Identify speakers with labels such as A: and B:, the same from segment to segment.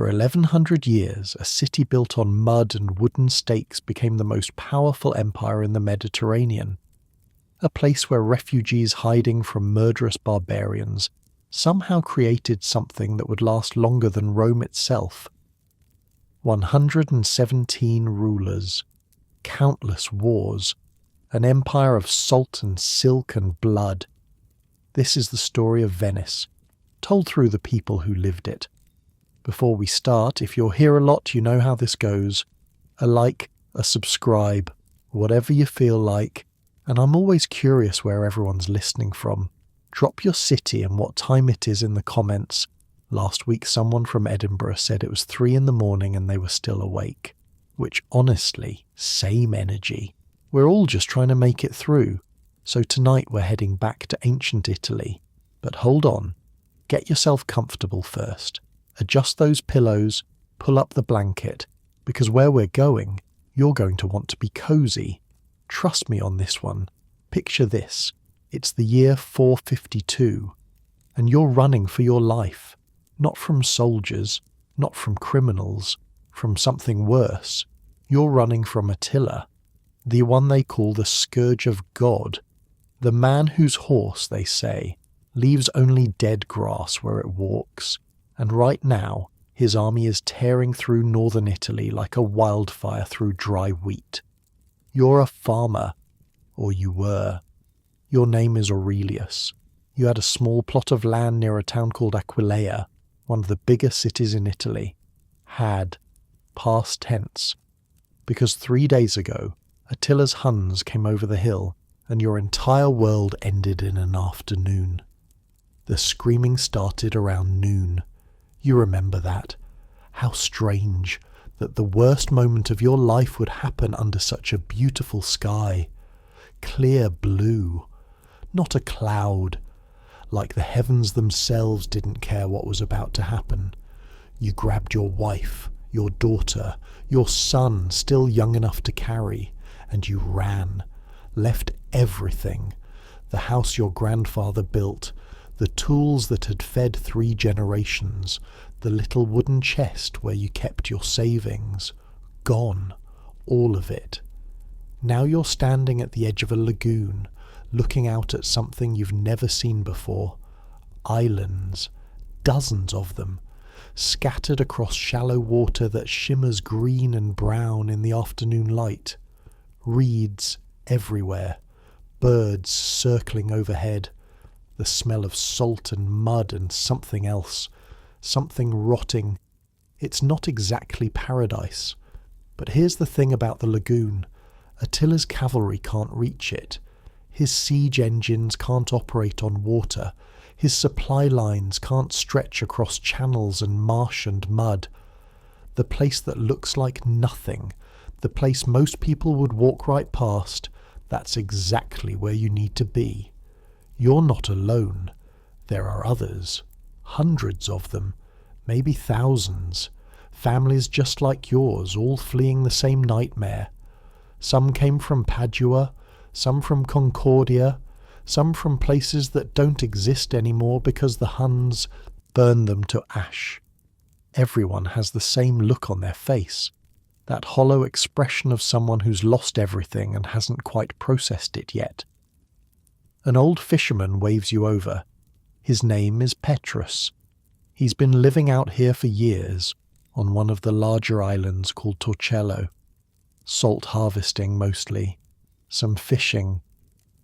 A: For 1100 years, a city built on mud and wooden stakes became the most powerful empire in the Mediterranean. A place where refugees hiding from murderous barbarians somehow created something that would last longer than Rome itself. 117 rulers, countless wars, an empire of salt and silk and blood. This is the story of Venice, told through the people who lived it. Before we start, if you're here a lot, you know how this goes. A like, a subscribe, whatever you feel like. And I'm always curious where everyone's listening from. Drop your city and what time it is in the comments. Last week someone from Edinburgh said it was 3 a.m. and they were still awake. Which honestly, same energy. We're all just trying to make it through. So tonight we're heading back to ancient Italy. But hold on. Get yourself comfortable first. Adjust those pillows, pull up the blanket, because where we're going, you're going to want to be cozy. Trust me on this one. Picture this. It's the year 452, and you're running for your life. Not from soldiers, not from criminals, from something worse. You're running from Attila, the one they call the Scourge of God, the man whose horse, they say, leaves only dead grass where it walks. And right now, his army is tearing through northern Italy like a wildfire through dry wheat. You're a farmer, or you were. Your name is Aurelius. You had a small plot of land near a town called Aquileia, one of the bigger cities in Italy. Had. Past tense. Because 3 days ago, Attila's Huns came over the hill, and your entire world ended in an afternoon. The screaming started around noon. You remember that. How strange that the worst moment of your life would happen under such a beautiful sky. Clear blue. Not a cloud. Like the heavens themselves didn't care what was about to happen. You grabbed your wife, your daughter, your son still young enough to carry, and you ran. Left everything. The house your grandfather built, the tools that had fed 3 generations, the little wooden chest where you kept your savings. Gone. All of it. Now you're standing at the edge of a lagoon, looking out at something you've never seen before. Islands. Dozens of them. Scattered across shallow water that shimmers green and brown in the afternoon light. Reeds everywhere. Birds circling overhead. The smell of salt and mud and something else. Something rotting. It's not exactly paradise. But here's the thing about the lagoon. Attila's cavalry can't reach it. His siege engines can't operate on water. His supply lines can't stretch across channels and marsh and mud. The place that looks like nothing, the place most people would walk right past, that's exactly where you need to be. You're not alone. There are others. Hundreds of them. Maybe thousands. Families just like yours, all fleeing the same nightmare. Some came from Padua, some from Concordia, some from places that don't exist anymore because the Huns burned them to ash. Everyone has the same look on their face. That hollow expression of someone who's lost everything and hasn't quite processed it yet. An old fisherman waves you over. His name is Petrus. He's been living out here for years, on one of the larger islands called Torcello. Salt harvesting mostly. Some fishing.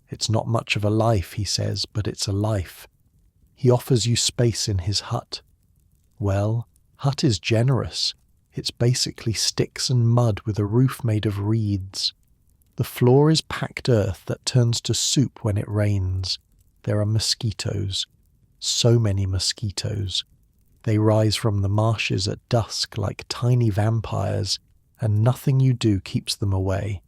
A: It's not much of a life, he says, but it's a life. He offers you space in his hut. Well, hut is generous. It's basically sticks and mud with a roof made of reeds. The floor is packed earth that turns to soup when it rains. There are mosquitoes. So many mosquitoes. They rise from the marshes at dusk like tiny vampires, and nothing you do keeps them away.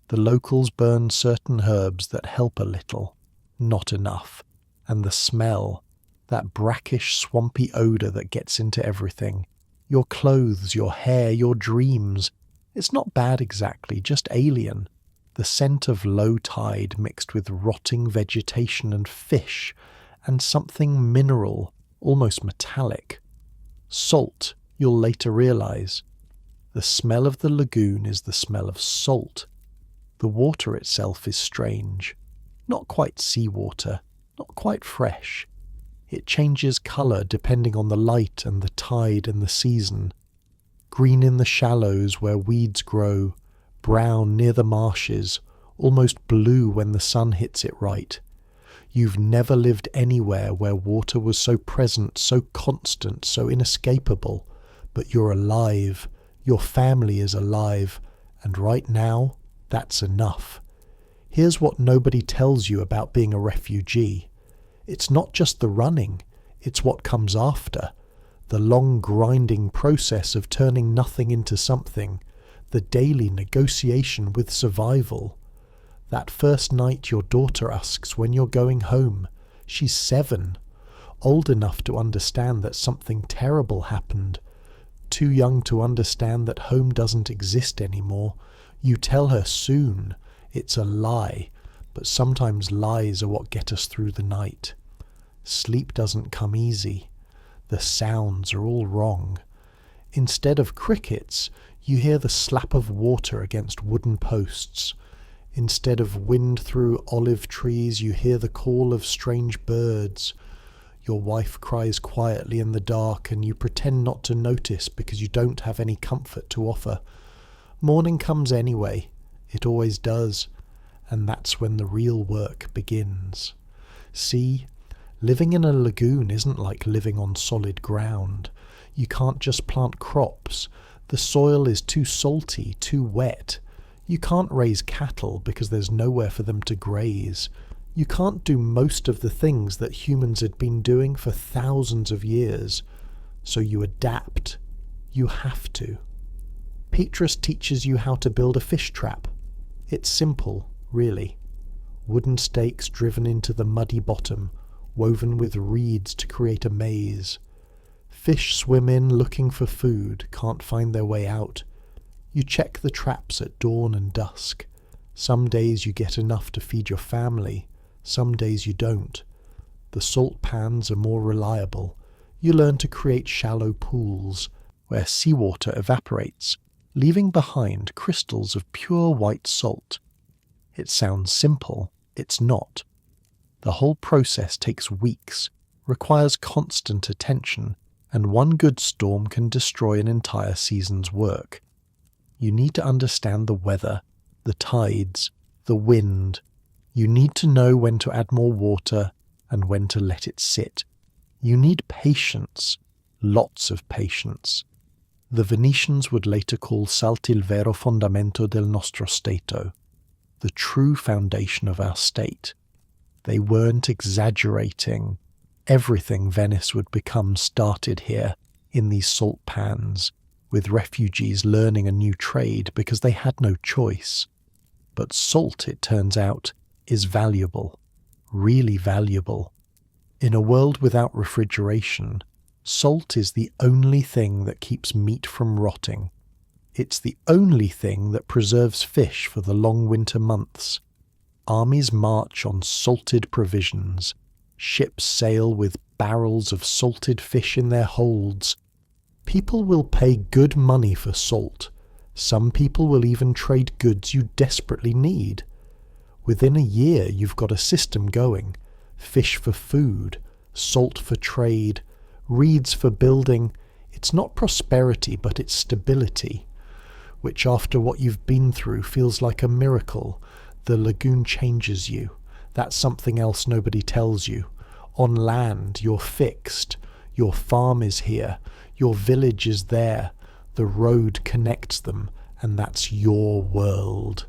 A: The locals burn certain herbs that help a little, not enough, and the smell, that brackish, swampy odour that gets into everything. Your clothes, your hair, your dreams. It's not bad exactly, just alien. The scent of low tide mixed with rotting vegetation and fish, and something mineral, almost metallic. Salt, You'll later realize the smell of the lagoon is the smell of salt. The water itself is strange. Not quite seawater, not quite fresh. It changes colour depending on the light and the tide and the season. Green in the shallows where weeds grow, brown near the marshes, almost blue when the sun hits it right. You've never lived anywhere where water was so present, so constant, so inescapable, but you're alive. Your family is alive, and right now, that's enough. Here's what nobody tells you about being a refugee. It's not just the running, it's what comes after. The long grinding process of turning nothing into something, the daily negotiation with survival. That first night your daughter asks when you're going home. She's 7, old enough to understand that something terrible happened, too young to understand that home doesn't exist anymore. You tell her soon. It's a lie, but sometimes lies are what get us through the night. Sleep doesn't come easy. The sounds are all wrong. Instead of crickets, you hear the slap of water against wooden posts. Instead of wind through olive trees, you hear the call of strange birds. Your wife cries quietly in the dark, and you pretend not to notice because you don't have any comfort to offer. Morning comes anyway. It always does. And that's when the real work begins. See, living in a lagoon isn't like living on solid ground. You can't just plant crops. The soil is too salty, too wet. You can't raise cattle because there's nowhere for them to graze. You can't do most of the things that humans had been doing for thousands of years. So you adapt. You have to. Petrus teaches you how to build a fish trap. It's simple, really. Wooden stakes driven into the muddy bottom, woven with reeds to create a maze. Fish swim in looking for food, can't find their way out. You check the traps at dawn and dusk. Some days you get enough to feed your family, some days you don't. The salt pans are more reliable. You learn to create shallow pools, where seawater evaporates, leaving behind crystals of pure white salt. It sounds simple. It's not. The whole process takes weeks, requires constant attention, and one good storm can destroy an entire season's work. You need to understand the weather, the tides, the wind. You need to know when to add more water and when to let it sit. You need patience, lots of patience. The Venetians would later call salt il vero fondamento del nostro stato, the true foundation of our state. They weren't exaggerating. Everything Venice would become started here, in these salt pans, with refugees learning a new trade because they had no choice. But salt, it turns out, is valuable, really valuable. In a world without refrigeration, salt is the only thing that keeps meat from rotting. It's the only thing that preserves fish for the long winter months. Armies march on salted provisions. Ships sail with barrels of salted fish in their holds. People will pay good money for salt. Some people will even trade goods you desperately need. Within a year you've got a system going. Fish for food, salt for trade, reeds for building. It's not prosperity, but it's stability, which after what you've been through feels like a miracle. The lagoon changes you. That's something else nobody tells you. On land, you're fixed. Your farm is here. Your village is there. The road connects them, and that's your world.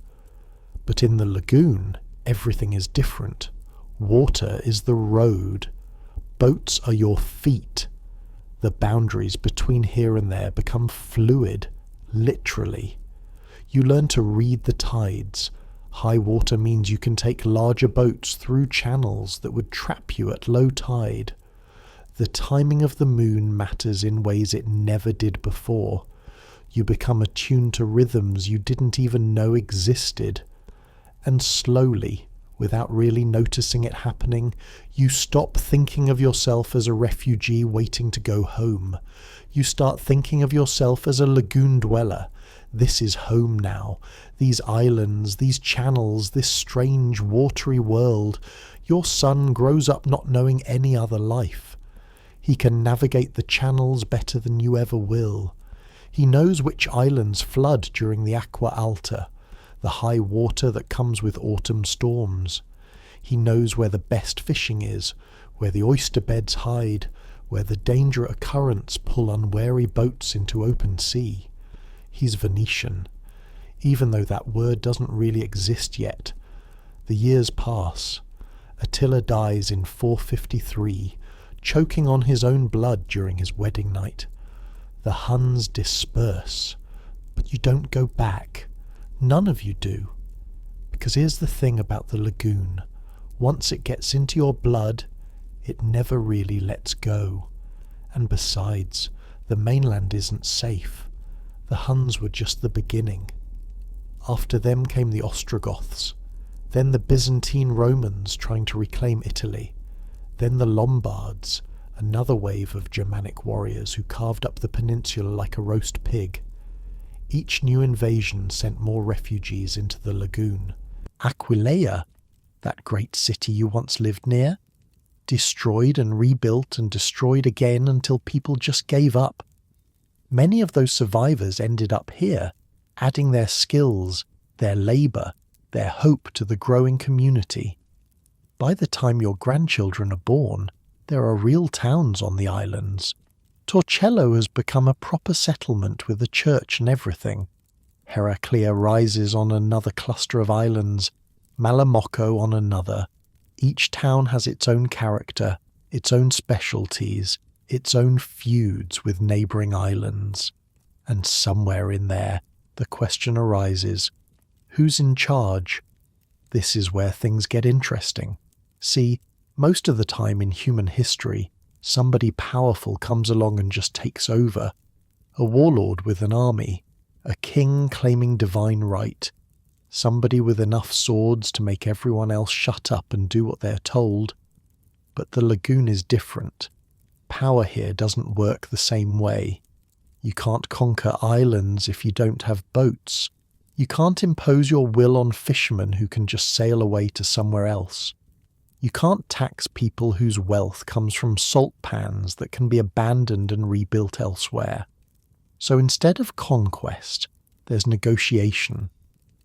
A: But in the lagoon, everything is different. Water is the road. Boats are your feet. The boundaries between here and there become fluid, literally. You learn to read the tides. High water means you can take larger boats through channels that would trap you at low tide. The timing of the moon matters in ways it never did before. You become attuned to rhythms you didn't even know existed. And slowly, without really noticing it happening, you stop thinking of yourself as a refugee waiting to go home. You start thinking of yourself as a lagoon dweller. This is home now. These islands, these channels, this strange watery world. Your son grows up not knowing any other life. He can navigate the channels better than you ever will. He knows which islands flood during the aqua alta, the high water that comes with autumn storms. He knows where the best fishing is, where the oyster beds hide, where the dangerous currents pull unwary boats into open sea. He's Venetian, even though that word doesn't really exist yet. The years pass. Attila dies in 453, choking on his own blood during his wedding night. The Huns disperse, but you don't go back. None of you do. Because here's the thing about the lagoon. Once it gets into your blood, it never really lets go. And besides, the mainland isn't safe. The Huns were just the beginning. After them came the Ostrogoths, then the Byzantine Romans trying to reclaim Italy, then the Lombards, another wave of Germanic warriors who carved up the peninsula like a roast pig. Each new invasion sent more refugees into the lagoon. Aquileia, that great city you once lived near, destroyed and rebuilt and destroyed again until people just gave up. Many of those survivors ended up here, adding their skills, their labour, their hope to the growing community. By the time your grandchildren are born, there are real towns on the islands. Torcello has become a proper settlement with a church and everything. Heraclea rises on another cluster of islands, Malamocco on another. Each town has its own character, its own specialties, its own feuds with neighbouring islands. And somewhere in there, the question arises, who's in charge? This is where things get interesting. See, most of the time in human history, somebody powerful comes along and just takes over. A warlord with an army, a king claiming divine right, somebody with enough swords to make everyone else shut up and do what they're told. But the lagoon is different. Power here doesn't work the same way. You can't conquer islands if you don't have boats. You can't impose your will on fishermen who can just sail away to somewhere else. You can't tax people whose wealth comes from salt pans that can be abandoned and rebuilt elsewhere. So instead of conquest, there's negotiation.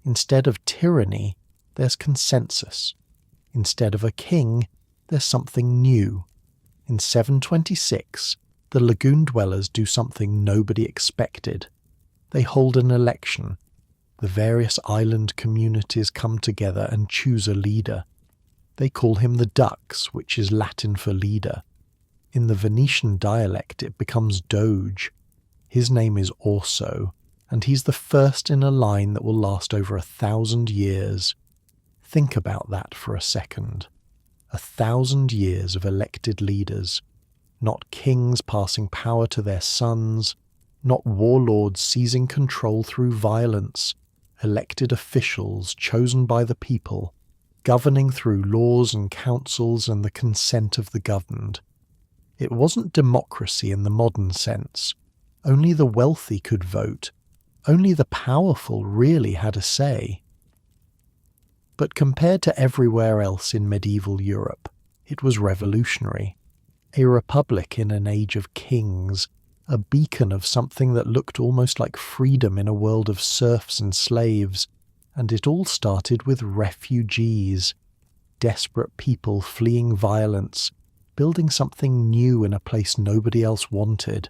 A: Instead of tyranny, there's consensus. Instead of a king, there's something new. In 726, the lagoon dwellers do something nobody expected. They hold an election. The various island communities come together and choose a leader. They call him the Dux, which is Latin for leader. In the Venetian dialect it becomes Doge. His name is Orso, and he's the first in a line that will last over 1,000 years. Think about that for a second. 1,000 years of elected leaders. Not kings passing power to their sons, not warlords seizing control through violence, elected officials chosen by the people, governing through laws and councils and the consent of the governed. It wasn't democracy in the modern sense. Only the wealthy could vote. Only the powerful really had a say. But compared to everywhere else in medieval Europe, it was revolutionary. A republic in an age of kings, a beacon of something that looked almost like freedom in a world of serfs and slaves. And it all started with refugees, desperate people fleeing violence, building something new in a place nobody else wanted.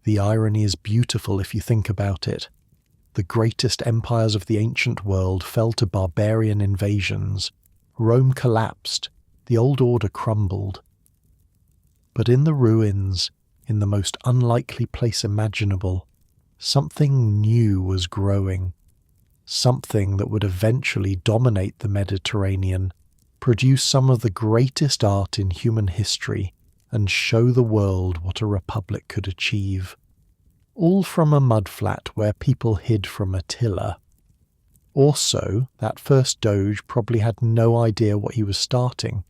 A: The irony is beautiful if you think about it. The greatest empires of the ancient world fell to barbarian invasions. Rome collapsed, the old order crumbled. But in the ruins, in the most unlikely place imaginable, something new was growing. Something that would eventually dominate the Mediterranean, produce some of the greatest art in human history, and show the world what a republic could achieve. All from a mudflat where people hid from Attila. Also, that first Doge probably had no idea what he was starting.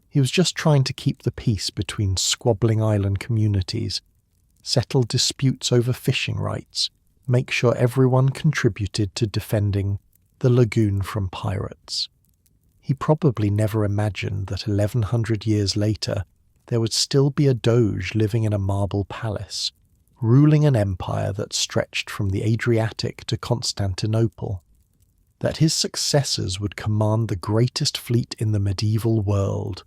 A: He was just trying to keep the peace between squabbling island communities. settle disputes over fishing rights, make sure everyone contributed to defending the lagoon from pirates. He probably never imagined that 1100 years later there would still be a Doge living in a marble palace, ruling an empire that stretched from the Adriatic to Constantinople, that his successors would command the greatest fleet in the medieval world,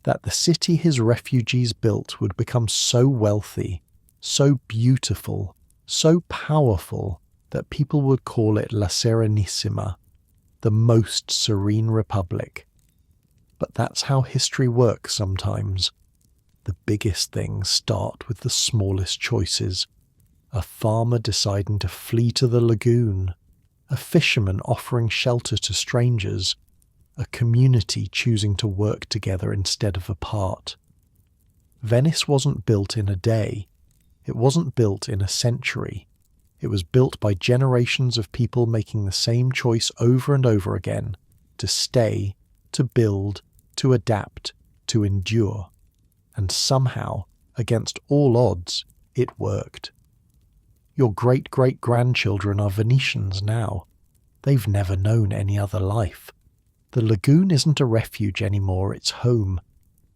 A: that the city his refugees built would become so wealthy, so beautiful, so powerful that people would call it La Serenissima, the most serene republic. But that's how history works sometimes. The biggest things start with the smallest choices. A farmer deciding to flee to the lagoon, a fisherman offering shelter to strangers, a community choosing to work together instead of apart. Venice wasn't built in a day. It wasn't built in a century. It was built by generations of people making the same choice over and over again, to stay, to build, to adapt, to endure. And somehow, against all odds, it worked. Your great-great-grandchildren are Venetians now. They've never known any other life. The lagoon isn't a refuge anymore, it's home.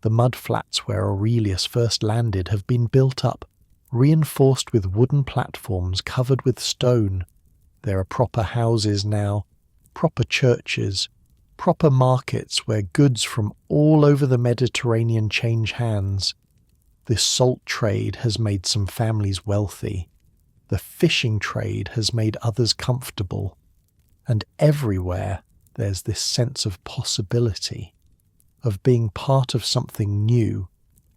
A: The mud flats where Aurelius first landed have been built up, reinforced with wooden platforms covered with stone. There are proper houses now, proper churches, proper markets where goods from all over the Mediterranean change hands. This salt trade has made some families wealthy. The fishing trade has made others comfortable. And everywhere there's this sense of possibility, of being part of something new,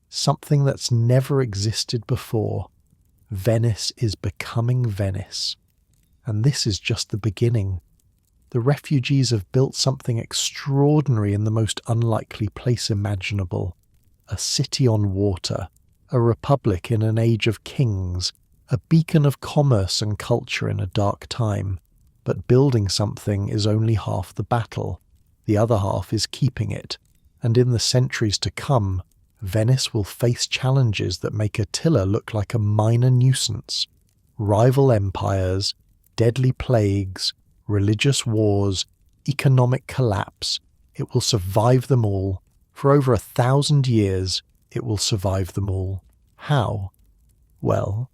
A: something that's never existed before. Venice is becoming Venice. And this is just the beginning. The refugees have built something extraordinary in the most unlikely place imaginable. A city on water, a republic in an age of kings, a beacon of commerce and culture in a dark time. But building something is only half the battle. The other half is keeping it. And in the centuries to come, Venice will face challenges that make Attila look like a minor nuisance. Rival empires, deadly plagues, religious wars, economic collapse. It will survive them all. For over 1,000 years, it will survive them all. How? Well,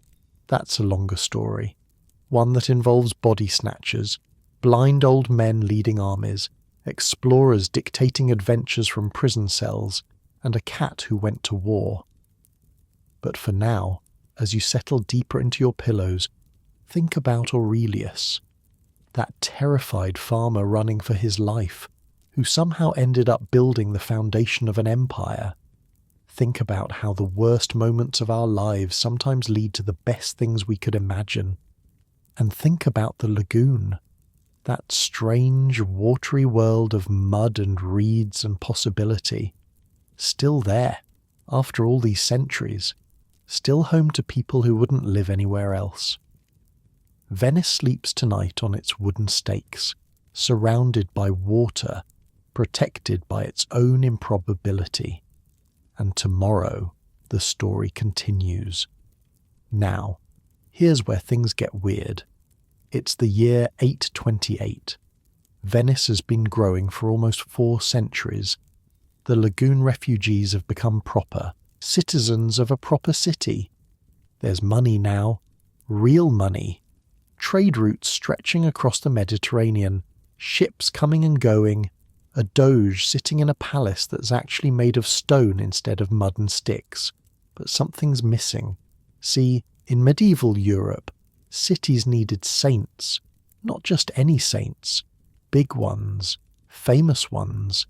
A: that's a longer story. One that involves body snatchers, blind old men leading armies, explorers dictating adventures from prison cells, and a cat who went to war. But for now, as you settle deeper into your pillows, think about Aurelius, that terrified farmer running for his life, who somehow ended up building the foundation of an empire. Think about how the worst moments of our lives sometimes lead to the best things we could imagine. And think about the lagoon, that strange, watery world of mud and reeds and possibility. Still there, after all these centuries, still home to people who wouldn't live anywhere else. Venice sleeps tonight on its wooden stakes, surrounded by water, protected by its own improbability. And tomorrow, the story continues. Now, here's where things get weird. It's the year 828. Venice has been growing for almost 4 centuries. The lagoon refugees have become proper, citizens of a proper city. There's money now, real money. Trade routes stretching across the Mediterranean, ships coming and going, a Doge sitting in a palace that's actually made of stone instead of mud and sticks. But something's missing. See, in medieval Europe, cities needed saints, not just any saints, big ones, famous ones,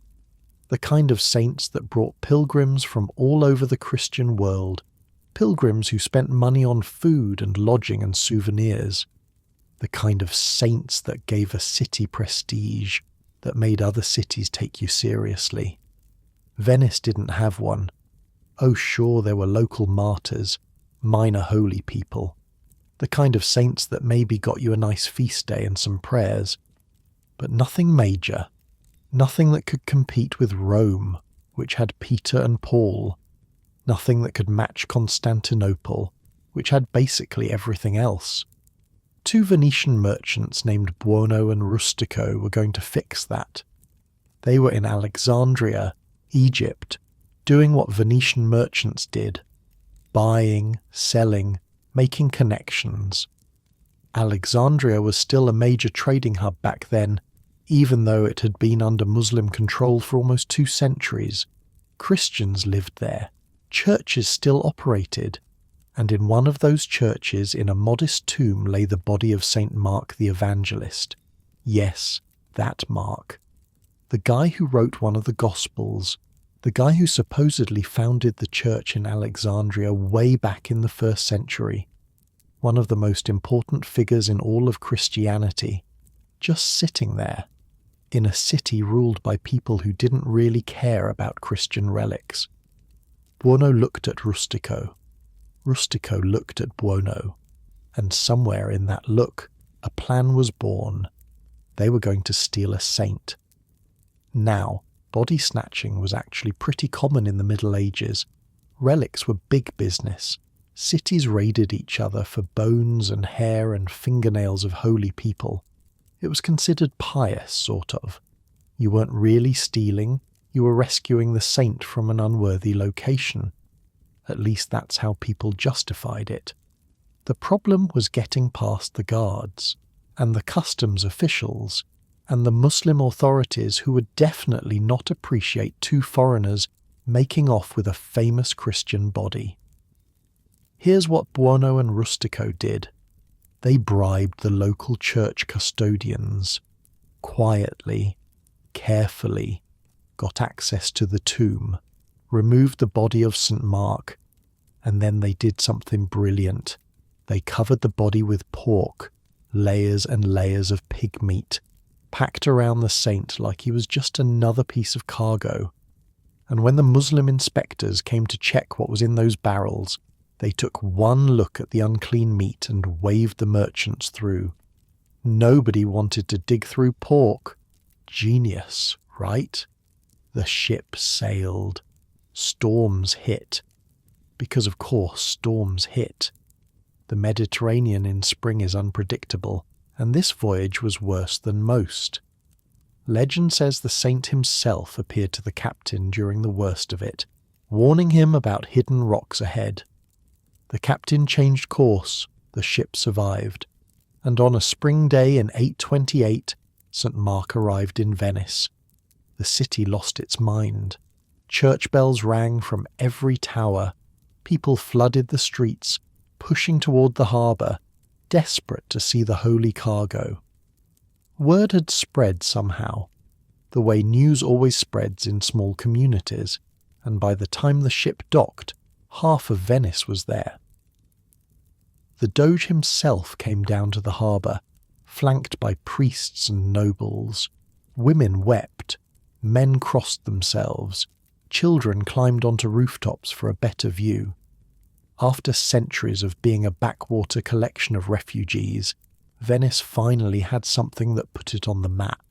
A: the kind of saints that brought pilgrims from all over the Christian world, pilgrims who spent money on food and lodging and souvenirs, the kind of saints that gave a city prestige, that made other cities take you seriously. Venice didn't have one. Oh sure, there were local martyrs, minor holy people, the kind of saints that maybe got you a nice feast day and some prayers, but nothing major. Nothing that could compete with Rome, which had Peter and Paul. Nothing that could match Constantinople, which had basically everything else. Two Venetian merchants named Buono and Rustico were going to fix that. They were in Alexandria, Egypt, doing what Venetian merchants did: buying, selling, making connections. Alexandria was still a major trading hub back then, even though it had been under Muslim control for almost 2 centuries. Christians lived there, churches still operated, and in one of those churches in a modest tomb lay the body of Saint Mark the Evangelist. Yes, that Mark. The guy who wrote one of the Gospels, the guy who supposedly founded the church in Alexandria way back in the 1st century. One of the most important figures in all of Christianity, just sitting there, in a city ruled by people who didn't really care about Christian relics. Buono looked at Rustico. Rustico looked at Buono. And somewhere in that look, a plan was born. They were going to steal a saint. Now, body snatching was actually pretty common in the Middle Ages. Relics were big business. Cities raided each other for bones and hair and fingernails of holy people. It was considered pious, sort of. You weren't really stealing, you were rescuing the saint from an unworthy location. At least that's how people justified it. The problem was getting past the guards, and the customs officials, and the Muslim authorities who would definitely not appreciate 2 foreigners making off with a famous Christian body. Here's what Buono and Rustico did. They bribed the local church custodians. Quietly, carefully, got access to the tomb, removed the body of St. Mark, and then they did something brilliant. They covered the body with pork, layers and layers of pig meat, packed around the saint like he was just another piece of cargo. And when the Muslim inspectors came to check what was in those barrels, they took one look at the unclean meat and waved the merchants through. Nobody wanted to dig through pork. Genius, right? The ship sailed. Storms hit. Because of course storms hit. The Mediterranean in spring is unpredictable, and this voyage was worse than most. Legend says the saint himself appeared to the captain during the worst of it, warning him about hidden rocks ahead. The captain changed course, the ship survived, and on a spring day in 828, St. Mark arrived in Venice. The city lost its mind. Church bells rang from every tower. People flooded the streets, pushing toward the harbour, desperate to see the holy cargo. Word had spread somehow, the way news always spreads in small communities, and by the time the ship docked, half of Venice was there. The Doge himself came down to the harbour, flanked by priests and nobles. Women wept, men crossed themselves, children climbed onto rooftops for a better view. After centuries of being a backwater collection of refugees, Venice finally had something that put it on the map.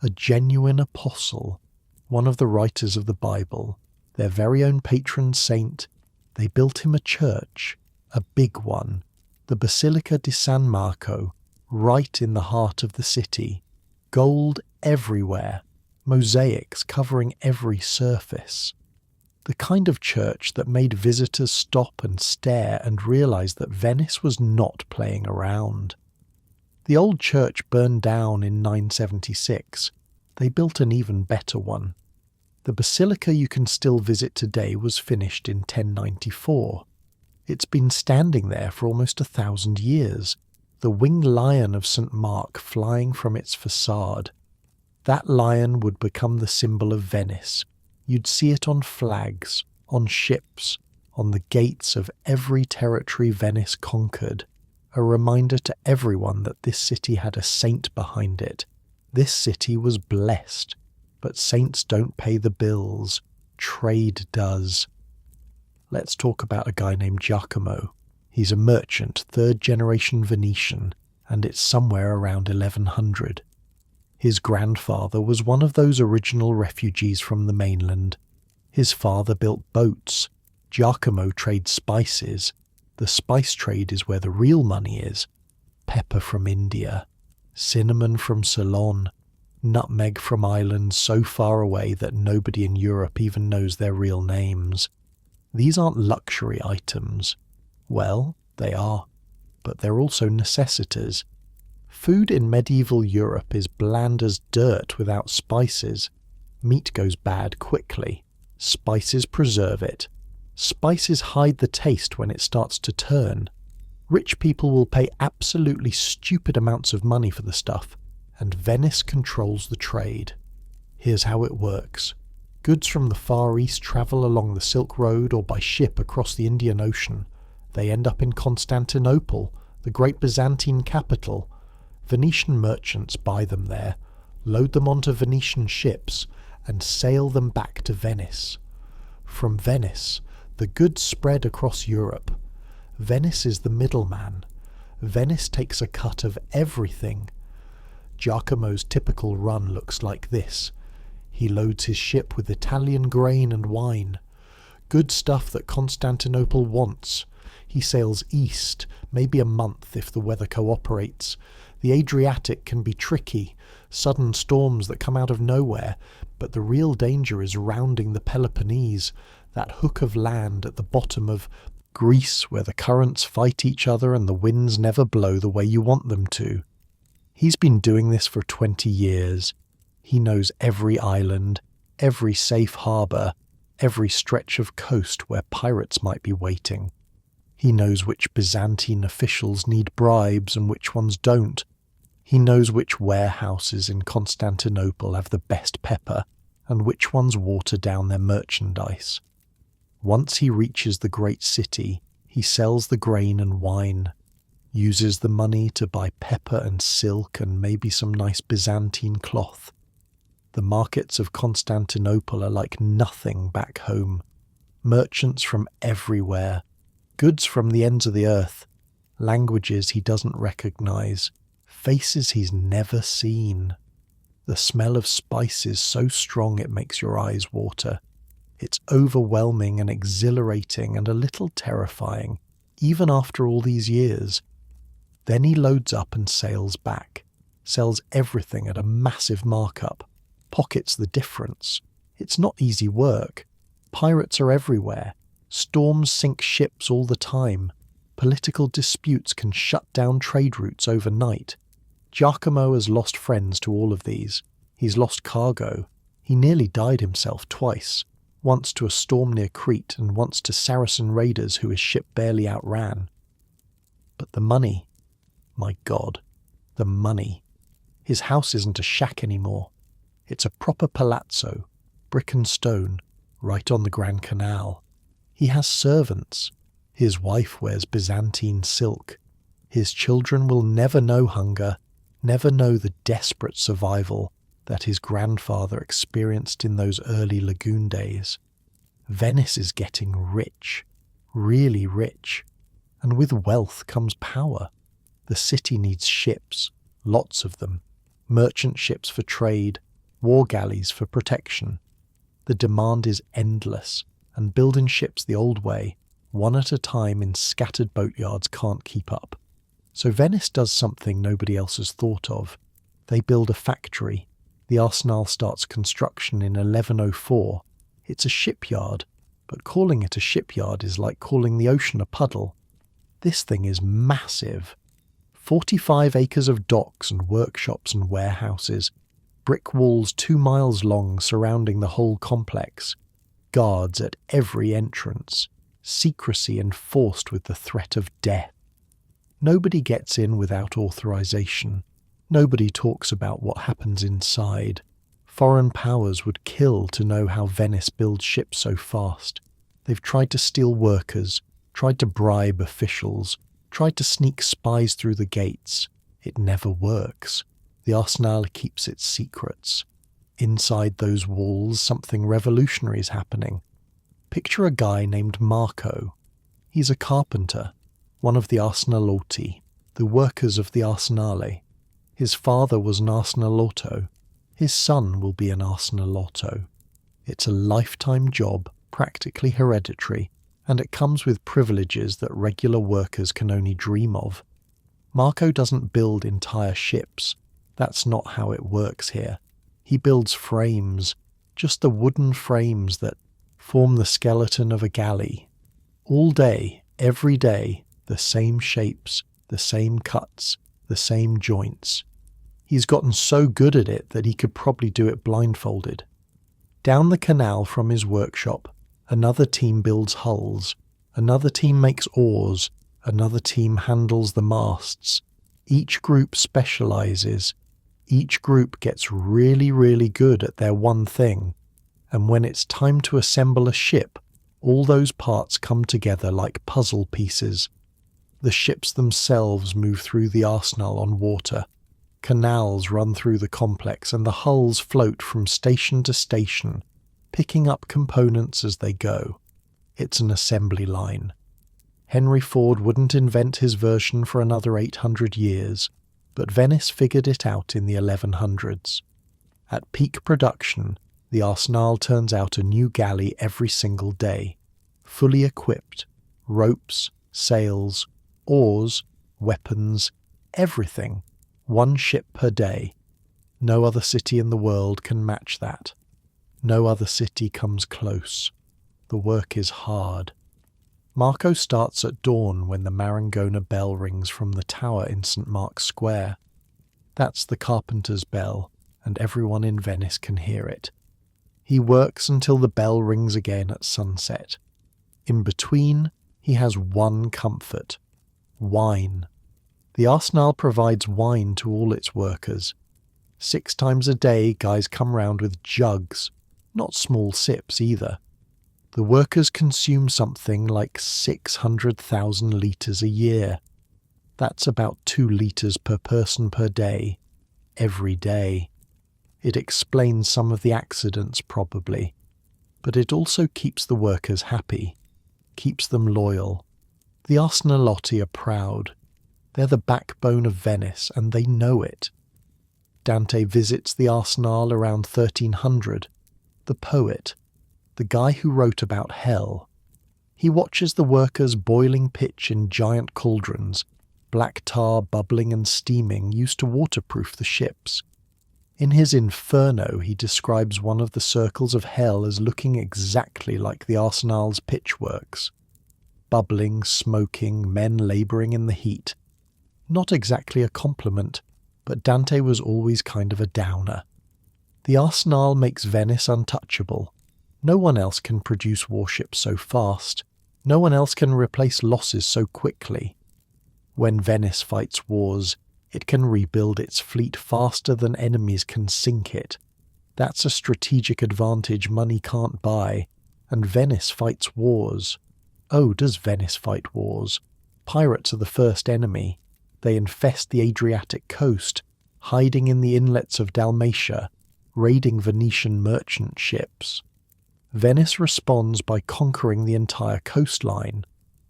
A: A genuine apostle, one of the writers of the Bible, their very own patron saint. They built him a church, a big one, the Basilica di San Marco, right in the heart of the city. Gold everywhere, mosaics covering every surface. The kind of church that made visitors stop and stare and realize that Venice was not playing around. The old church burned down in 976. They built an even better one. The basilica you can still visit today was finished in 1094. It's been standing there for almost 1,000 years, the winged lion of St. Mark flying from its facade. That lion would become the symbol of Venice. You'd see it on flags, on ships, on the gates of every territory Venice conquered, a reminder to everyone that this city had a saint behind it. This city was blessed, but saints don't pay the bills. Trade does. Let's talk about a guy named Giacomo. He's a merchant, 3rd-generation Venetian, and it's somewhere around 1100. His grandfather was one of those original refugees from the mainland. His father built boats. Giacomo traded spices. The spice trade is where the real money is. Pepper from India, cinnamon from Ceylon, nutmeg from islands so far away that nobody in Europe even knows their real names. These aren't luxury items. Well, they are, but they're also necessities. Food in medieval Europe is bland as dirt without spices. Meat goes bad quickly. Spices preserve it. Spices hide the taste when it starts to turn. Rich people will pay absolutely stupid amounts of money for the stuff, and Venice controls the trade. Here's how it works. Goods from the Far East travel along the Silk Road or by ship across the Indian Ocean. They end up in Constantinople, the great Byzantine capital. Venetian merchants buy them there, load them onto Venetian ships, and sail them back to Venice. From Venice, the goods spread across Europe. Venice is the middleman. Venice takes a cut of everything. Giacomo's typical run looks like this. He loads his ship with Italian grain and wine. Good stuff that Constantinople wants. He sails east, maybe a month if the weather cooperates. The Adriatic can be tricky, sudden storms that come out of nowhere, but the real danger is rounding the Peloponnese, that hook of land at the bottom of Greece where the currents fight each other and the winds never blow the way you want them to. He's been doing this for 20 years. He knows every island, every safe harbour, every stretch of coast where pirates might be waiting. He knows which Byzantine officials need bribes and which ones don't. He knows which warehouses in Constantinople have the best pepper and which ones water down their merchandise. Once he reaches the great city, he sells the grain and wine, uses the money to buy pepper and silk and maybe some nice Byzantine cloth. The markets of Constantinople are like nothing back home. Merchants from everywhere, goods from the ends of the earth, languages he doesn't recognize, faces he's never seen. The smell of spices so strong it makes your eyes water. It's overwhelming and exhilarating and a little terrifying, even after all these years. Then he loads up and sails back, sells everything at a massive markup, pockets the difference. It's not easy work. Pirates are everywhere. Storms sink ships all the time. Political disputes can shut down trade routes overnight. Giacomo has lost friends to all of these. He's lost cargo. He nearly died himself twice. Once to a storm near Crete and once to Saracen raiders who his ship barely outran. But the money, my God, the money. His house isn't a shack anymore. It's a proper palazzo, brick and stone, right on the Grand Canal. He has servants. His wife wears Byzantine silk. His children will never know hunger, never know the desperate survival that his grandfather experienced in those early lagoon days. Venice is getting rich, really rich, and with wealth comes power. The city needs ships, lots of them, merchant ships for trade, war galleys for protection. The demand is endless, and building ships the old way, one at a time in scattered boatyards, can't keep up. So Venice does something nobody else has thought of. They build a factory. The arsenal starts construction in 1104. It's a shipyard, but calling it a shipyard is like calling the ocean a puddle. This thing is massive. 45 acres of docks and workshops and warehouses, brick walls 2 miles long surrounding the whole complex, guards at every entrance, secrecy enforced with the threat of death. Nobody gets in without authorization. Nobody talks about what happens inside. Foreign powers would kill to know how Venice builds ships so fast. They've tried to steal workers, tried to bribe officials, tried to sneak spies through the gates. It never works. The arsenal keeps its secrets. Inside those walls, something revolutionary is happening. Picture a guy named Marco. He's a carpenter, one of the arsenalotti, the workers of the arsenale. His father was an arsenalotto. His son will be an arsenalotto. It's a lifetime job, practically hereditary, and it comes with privileges that regular workers can only dream of. Marco doesn't build entire ships. That's not how it works here. He builds frames, just the wooden frames that form the skeleton of a galley. All day, every day, the same shapes, the same cuts, the same joints. He's gotten so good at it that he could probably do it blindfolded. Down the canal from his workshop, another team builds hulls, another team makes oars, another team handles the masts. Each group specializes. Each group gets really, really good at their one thing, and when it's time to assemble a ship, all those parts come together like puzzle pieces. The ships themselves move through the arsenal on water. Canals run through the complex, and the hulls float from station to station, picking up components as they go. It's an assembly line. Henry Ford wouldn't invent his version for another 800 years, but Venice figured it out in the 1100s. At peak production, the arsenal turns out a new galley every single day, fully equipped, ropes, sails, oars, weapons, everything, one ship per day. No other city in the world can match that. No other city comes close. The work is hard. Marco starts at dawn when the Marangona bell rings from the tower in St. Mark's Square. That's the carpenter's bell, and everyone in Venice can hear it. He works until the bell rings again at sunset. In between, he has one comfort: wine. The arsenal provides wine to all its workers. 6 times a day, guys come round with jugs, not small sips either. The workers consume something like 600,000 litres a year. That's about 2 litres per person per day, every day. It explains some of the accidents probably, but it also keeps the workers happy, keeps them loyal. The Arsenalotti are proud. They're the backbone of Venice, and they know it. Dante visits the arsenal around 1300. The poet, the guy who wrote about hell. He watches the workers boiling pitch in giant cauldrons, black tar bubbling and steaming used to waterproof the ships. In his Inferno, he describes one of the circles of hell as looking exactly like the arsenal's pitchworks. Bubbling, smoking, men labouring in the heat. Not exactly a compliment, but Dante was always kind of a downer. The arsenal makes Venice untouchable. No one else can produce warships so fast. No one else can replace losses so quickly. When Venice fights wars, it can rebuild its fleet faster than enemies can sink it. That's a strategic advantage money can't buy, and Venice fights wars. Oh, does Venice fight wars? Pirates are the first enemy. They infest the Adriatic coast, hiding in the inlets of Dalmatia, raiding Venetian merchant ships. Venice responds by conquering the entire coastline,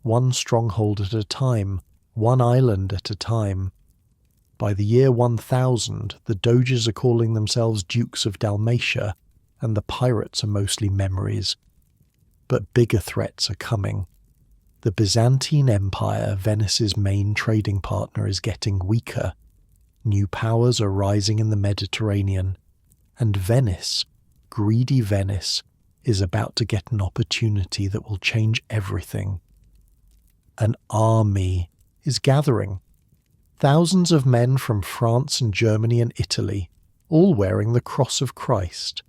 A: one stronghold at a time, one island at a time. By the year 1000, the Doges are calling themselves Dukes of Dalmatia, and the pirates are mostly memories. But bigger threats are coming. The Byzantine Empire, Venice's main trading partner, is getting weaker. New powers are rising in the Mediterranean, and Venice, greedy Venice, is about to get an opportunity that will change everything. An army is gathering. Thousands of men from France and Germany and Italy, all wearing the cross of Christ.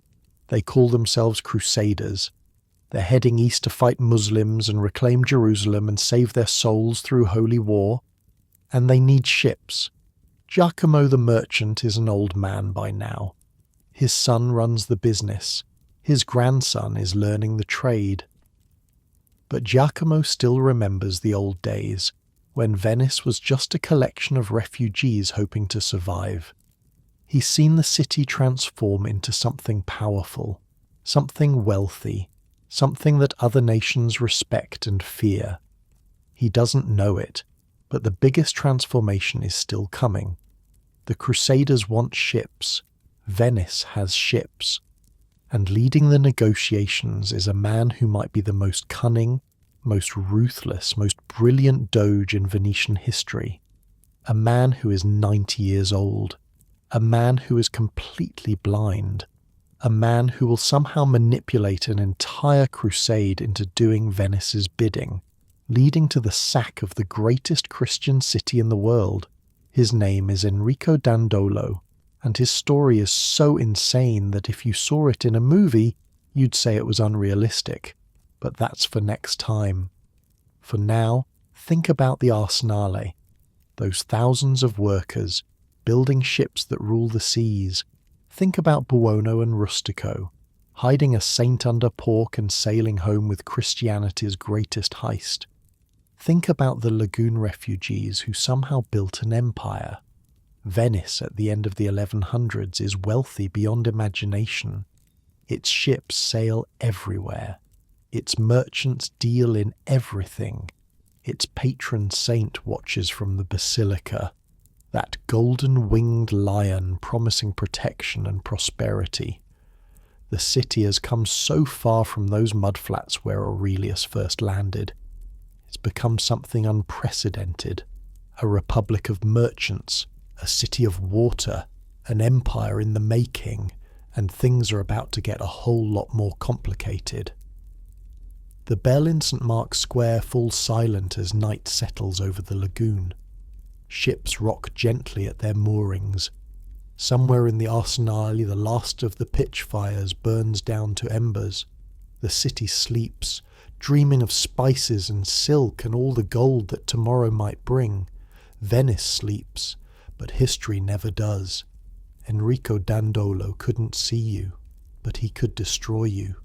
A: They call themselves Crusaders. They're heading east to fight Muslims and reclaim Jerusalem and save their souls through holy war. And they need ships. Giacomo the merchant is an old man by now. His son runs the business. His grandson is learning the trade. But Giacomo still remembers the old days, when Venice was just a collection of refugees hoping to survive. He's seen the city transform into something powerful, something wealthy, something that other nations respect and fear. He doesn't know it, but the biggest transformation is still coming. The Crusaders want ships. Venice has ships. And leading the negotiations is a man who might be the most cunning, most ruthless, most brilliant Doge in Venetian history. A man who is 90 years old. A man who is completely blind. A man who will somehow manipulate an entire crusade into doing Venice's bidding, leading to the sack of the greatest Christian city in the world. His name is Enrico Dandolo, and his story is so insane that if you saw it in a movie, you'd say it was unrealistic. But that's for next time. For now, think about the Arsenale, those thousands of workers building ships that rule the seas. Think about Buono and Rustico, hiding a saint under pork and sailing home with Christianity's greatest heist. Think about the lagoon refugees who somehow built an empire. Venice at the end of the 1100s is wealthy beyond imagination. Its ships sail everywhere. Its merchants deal in everything. Its patron saint watches from the basilica. That golden-winged lion promising protection and prosperity. The city has come so far from those mudflats where Aurelius first landed. It's become something unprecedented. A republic of merchants, a city of water, an empire in the making, and things are about to get a whole lot more complicated. The bell in St. Mark's Square falls silent as night settles over the lagoon. Ships rock gently at their moorings. Somewhere in the Arsenale, the last of the pitch fires burns down to embers. The city sleeps, dreaming of spices and silk and all the gold that tomorrow might bring. Venice sleeps, but history never does. Enrico Dandolo couldn't see you, but he could destroy you.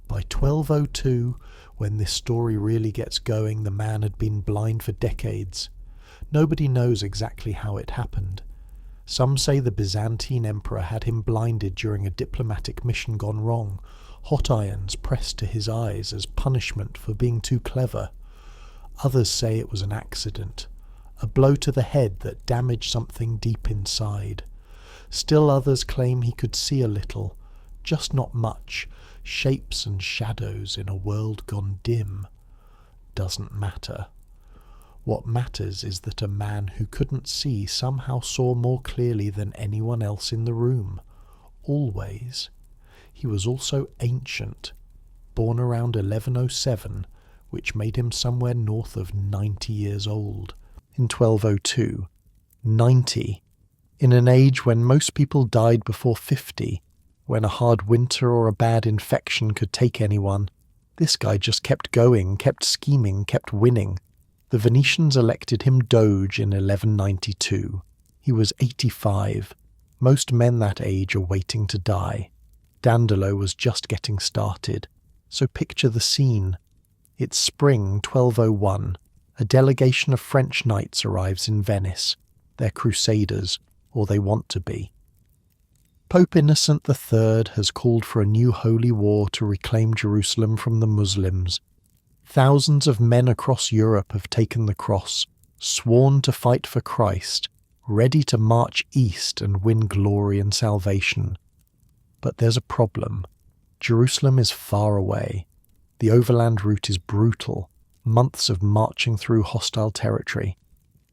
A: By 1202, when this story really gets going, the man had been blind for decades. Nobody knows exactly how it happened. Some say the Byzantine emperor had him blinded during a diplomatic mission gone wrong, hot irons pressed to his eyes as punishment for being too clever. Others say it was an accident, a blow to the head that damaged something deep inside. Still others claim he could see a little, just not much, shapes and shadows in a world gone dim. Doesn't matter. What matters is that a man who couldn't see somehow saw more clearly than anyone else in the room. Always. He was also ancient, born around 1107, which made him somewhere north of 90 years old. In 1202, 90, in an age when most people died before 50, when a hard winter or a bad infection could take anyone, this guy just kept going, kept scheming, kept winning. The Venetians elected him Doge in 1192. He was 85. Most men that age are waiting to die. Dandolo was just getting started. So picture the scene. It's spring 1201. A delegation of French knights arrives in Venice. They're crusaders, or they want to be. Pope Innocent III has called for a new holy war to reclaim Jerusalem from the Muslims. Thousands of men across Europe have taken the cross, sworn to fight for Christ, ready to march east and win glory and salvation. But there's a problem. Jerusalem is far away. The overland route is brutal, months of marching through hostile territory.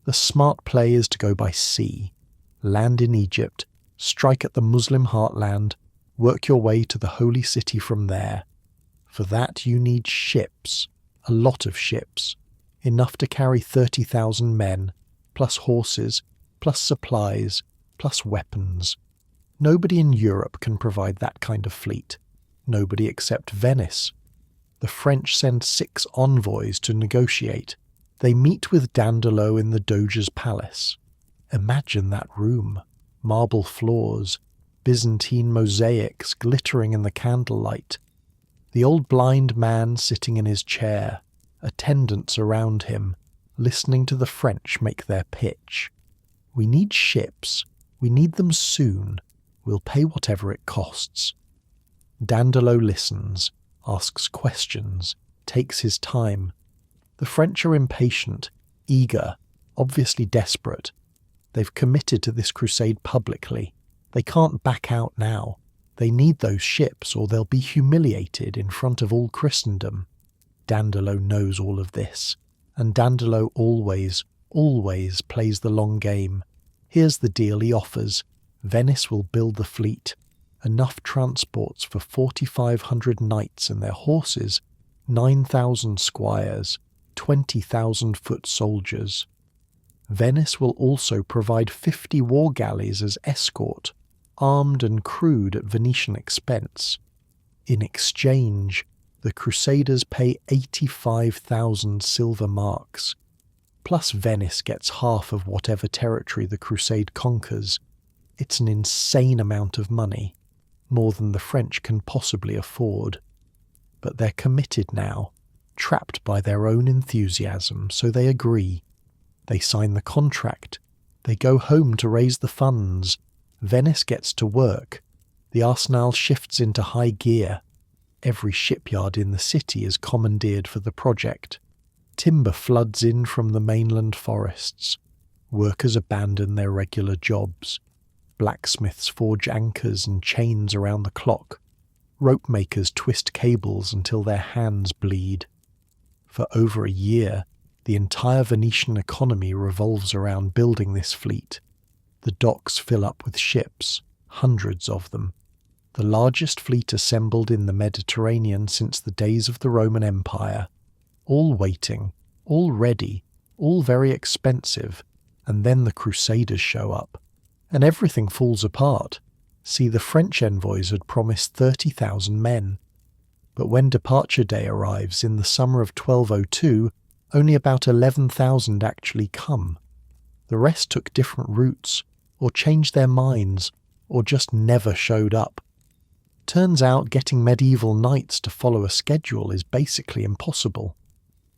A: The smart play is to go by sea, land in Egypt, strike at the Muslim heartland, work your way to the holy city from there. For that you need ships, a lot of ships, enough to carry 30,000 men, plus horses, plus supplies, plus weapons. Nobody in Europe can provide that kind of fleet. Nobody except Venice. The French send 6 envoys to negotiate. They meet with Dandolo in the Doge's palace. Imagine that room. Marble floors, Byzantine mosaics glittering in the candlelight. The old blind man sitting in his chair, attendants around him, listening to the French make their pitch. We need ships. We need them soon. We'll pay whatever it costs. Dandolo listens, asks questions, takes his time. The French are impatient, eager, obviously desperate. They've committed to this crusade publicly. They can't back out now. They need those ships or they'll be humiliated in front of all Christendom. Dandolo knows all of this, and Dandolo always plays the long game. Here's the deal he offers. Venice will build the fleet, enough transports for 4,500 knights and their horses, 9,000 squires, 20,000 foot soldiers. Venice will also provide 50 war galleys as escort, armed and crewed at Venetian expense. In exchange, the Crusaders pay 85,000 silver marks, plus Venice gets half of whatever territory the Crusade conquers. It's an insane amount of money, more than the French can possibly afford. But they're committed now, trapped by their own enthusiasm, so they agree. They sign the contract. They go home to raise the funds. Venice gets to work. The arsenal shifts into high gear. Every shipyard in the city is commandeered for the project. Timber floods in from the mainland forests. Workers abandon their regular jobs. Blacksmiths forge anchors and chains around the clock. Rope makers twist cables until their hands bleed. For over a year, the entire Venetian economy revolves around building this fleet. The docks fill up with ships, hundreds of them. The largest fleet assembled in the Mediterranean since the days of the Roman Empire. All waiting, all ready, all very expensive, and then the Crusaders show up. And everything falls apart. See, the French envoys had promised 30,000 men. But when departure day arrives in the summer of 1202, only about 11,000 actually come. The rest took different routes, or changed their minds, or just never showed up. Turns out getting medieval knights to follow a schedule is basically impossible.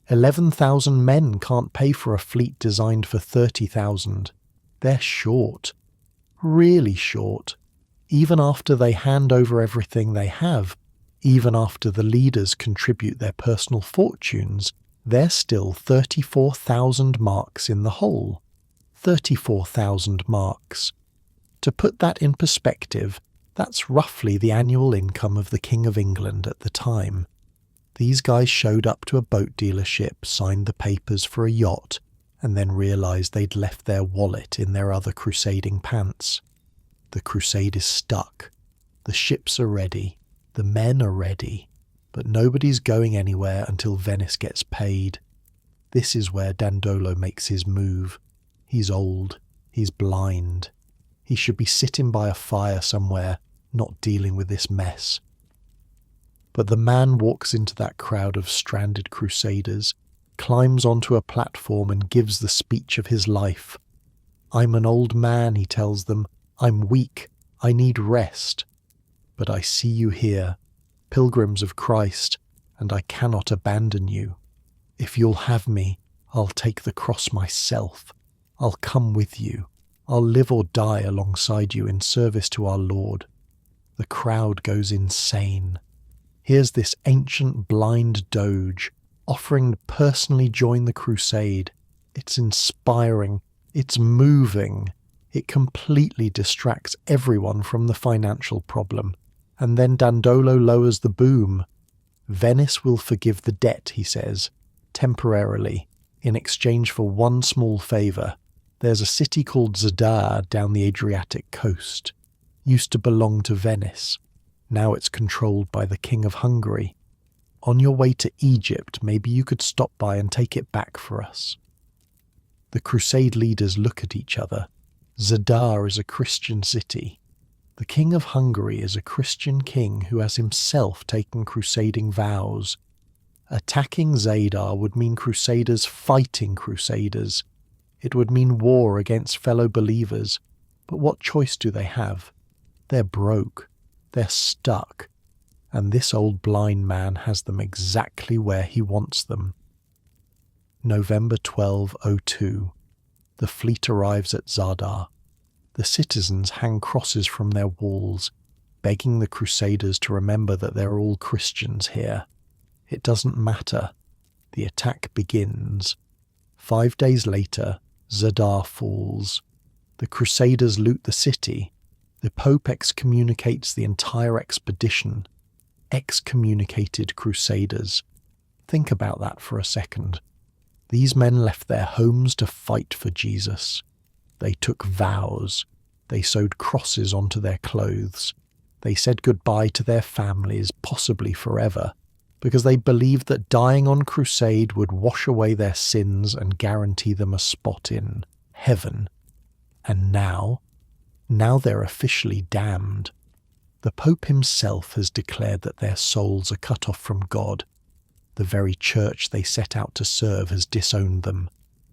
A: 11,000 men can't pay for a fleet designed for 30,000. They're short. Really short. Even after they hand over everything they have, even after the leaders contribute their personal fortunes, they're still 34,000 marks in the hole. 34,000 marks. To put that in perspective, that's roughly the annual income of the King of England at the time. These guys showed up to a boat dealership, signed the papers for a yacht, and then realised they'd left their wallet in their other crusading pants. The crusade is stuck. The ships are ready. The men are ready. But nobody's going anywhere until Venice gets paid. This is where Dandolo makes his move. He's old. He's blind. He should be sitting by a fire somewhere, not dealing with this mess. But the man walks into that crowd of stranded crusaders, climbs onto a platform and gives the speech of his life. "I'm an old man," he tells them. "I'm weak. I need rest. But I see you here, pilgrims of Christ, and I cannot abandon you. If you'll have me, I'll take the cross myself. I'll come with you. I'll live or die alongside you in service to our Lord." The crowd goes insane. Here's this ancient blind Doge offering to personally join the crusade. It's inspiring. It's moving. It completely distracts everyone from the financial problem. And then Dandolo lowers the boom. Venice will forgive the debt, he says, temporarily, in exchange for one small favour. There's a city called Zadar down the Adriatic coast. Used to belong to Venice. Now it's controlled by the King of Hungary. On your way to Egypt, maybe you could stop by and take it back for us. The crusade leaders look at each other. Zadar is a Christian city. The King of Hungary is a Christian king who has himself taken crusading vows. Attacking Zadar would mean crusaders fighting crusaders. It would mean war against fellow believers. But what choice do they have? They're broke. They're stuck. And this old blind man has them exactly where he wants them. November 1202. The fleet arrives at Zadar. The citizens hang crosses from their walls, begging the crusaders to remember that they're all Christians here. It doesn't matter. The attack begins. 5 days later, Zadar falls. The crusaders loot the city. The Pope excommunicates the entire expedition. Excommunicated crusaders. Think about that for a second. These men left their homes to fight for Jesus. They took vows. They sewed crosses onto their clothes. They said goodbye to their families, possibly forever, because they believed that dying on crusade would wash away their sins and guarantee them a spot in heaven. And now they're officially damned. The Pope himself has declared that their souls are cut off from God. The very church they set out to serve has disowned them.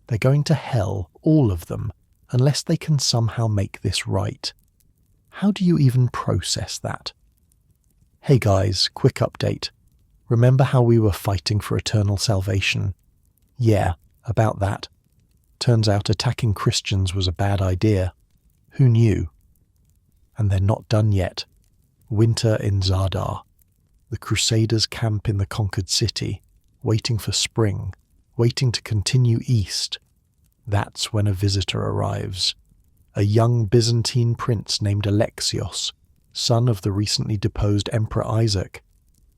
A: They're going to hell, all of them, unless they can somehow make this right. How do you even process that? Hey guys, quick update. Remember how we were fighting for eternal salvation? Yeah, about that. Turns out attacking Christians was a bad idea. Who knew? And they're not done yet. Winter in Zadar. The Crusaders camp in the conquered city, waiting for spring, waiting to continue east. That's when a visitor arrives. A young Byzantine prince named Alexios, son of the recently deposed Emperor Isaac.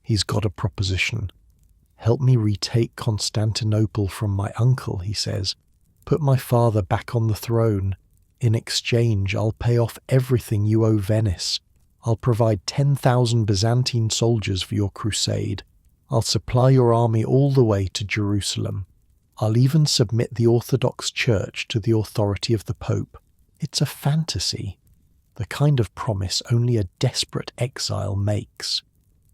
A: He's got a proposition. Help me retake Constantinople from my uncle, he says. Put my father back on the throne. In exchange, I'll pay off everything you owe Venice. I'll provide 10,000 Byzantine soldiers for your crusade. I'll supply your army all the way to Jerusalem. I'll even submit the Orthodox Church to the authority of the Pope. It's a fantasy, the kind of promise only a desperate exile makes.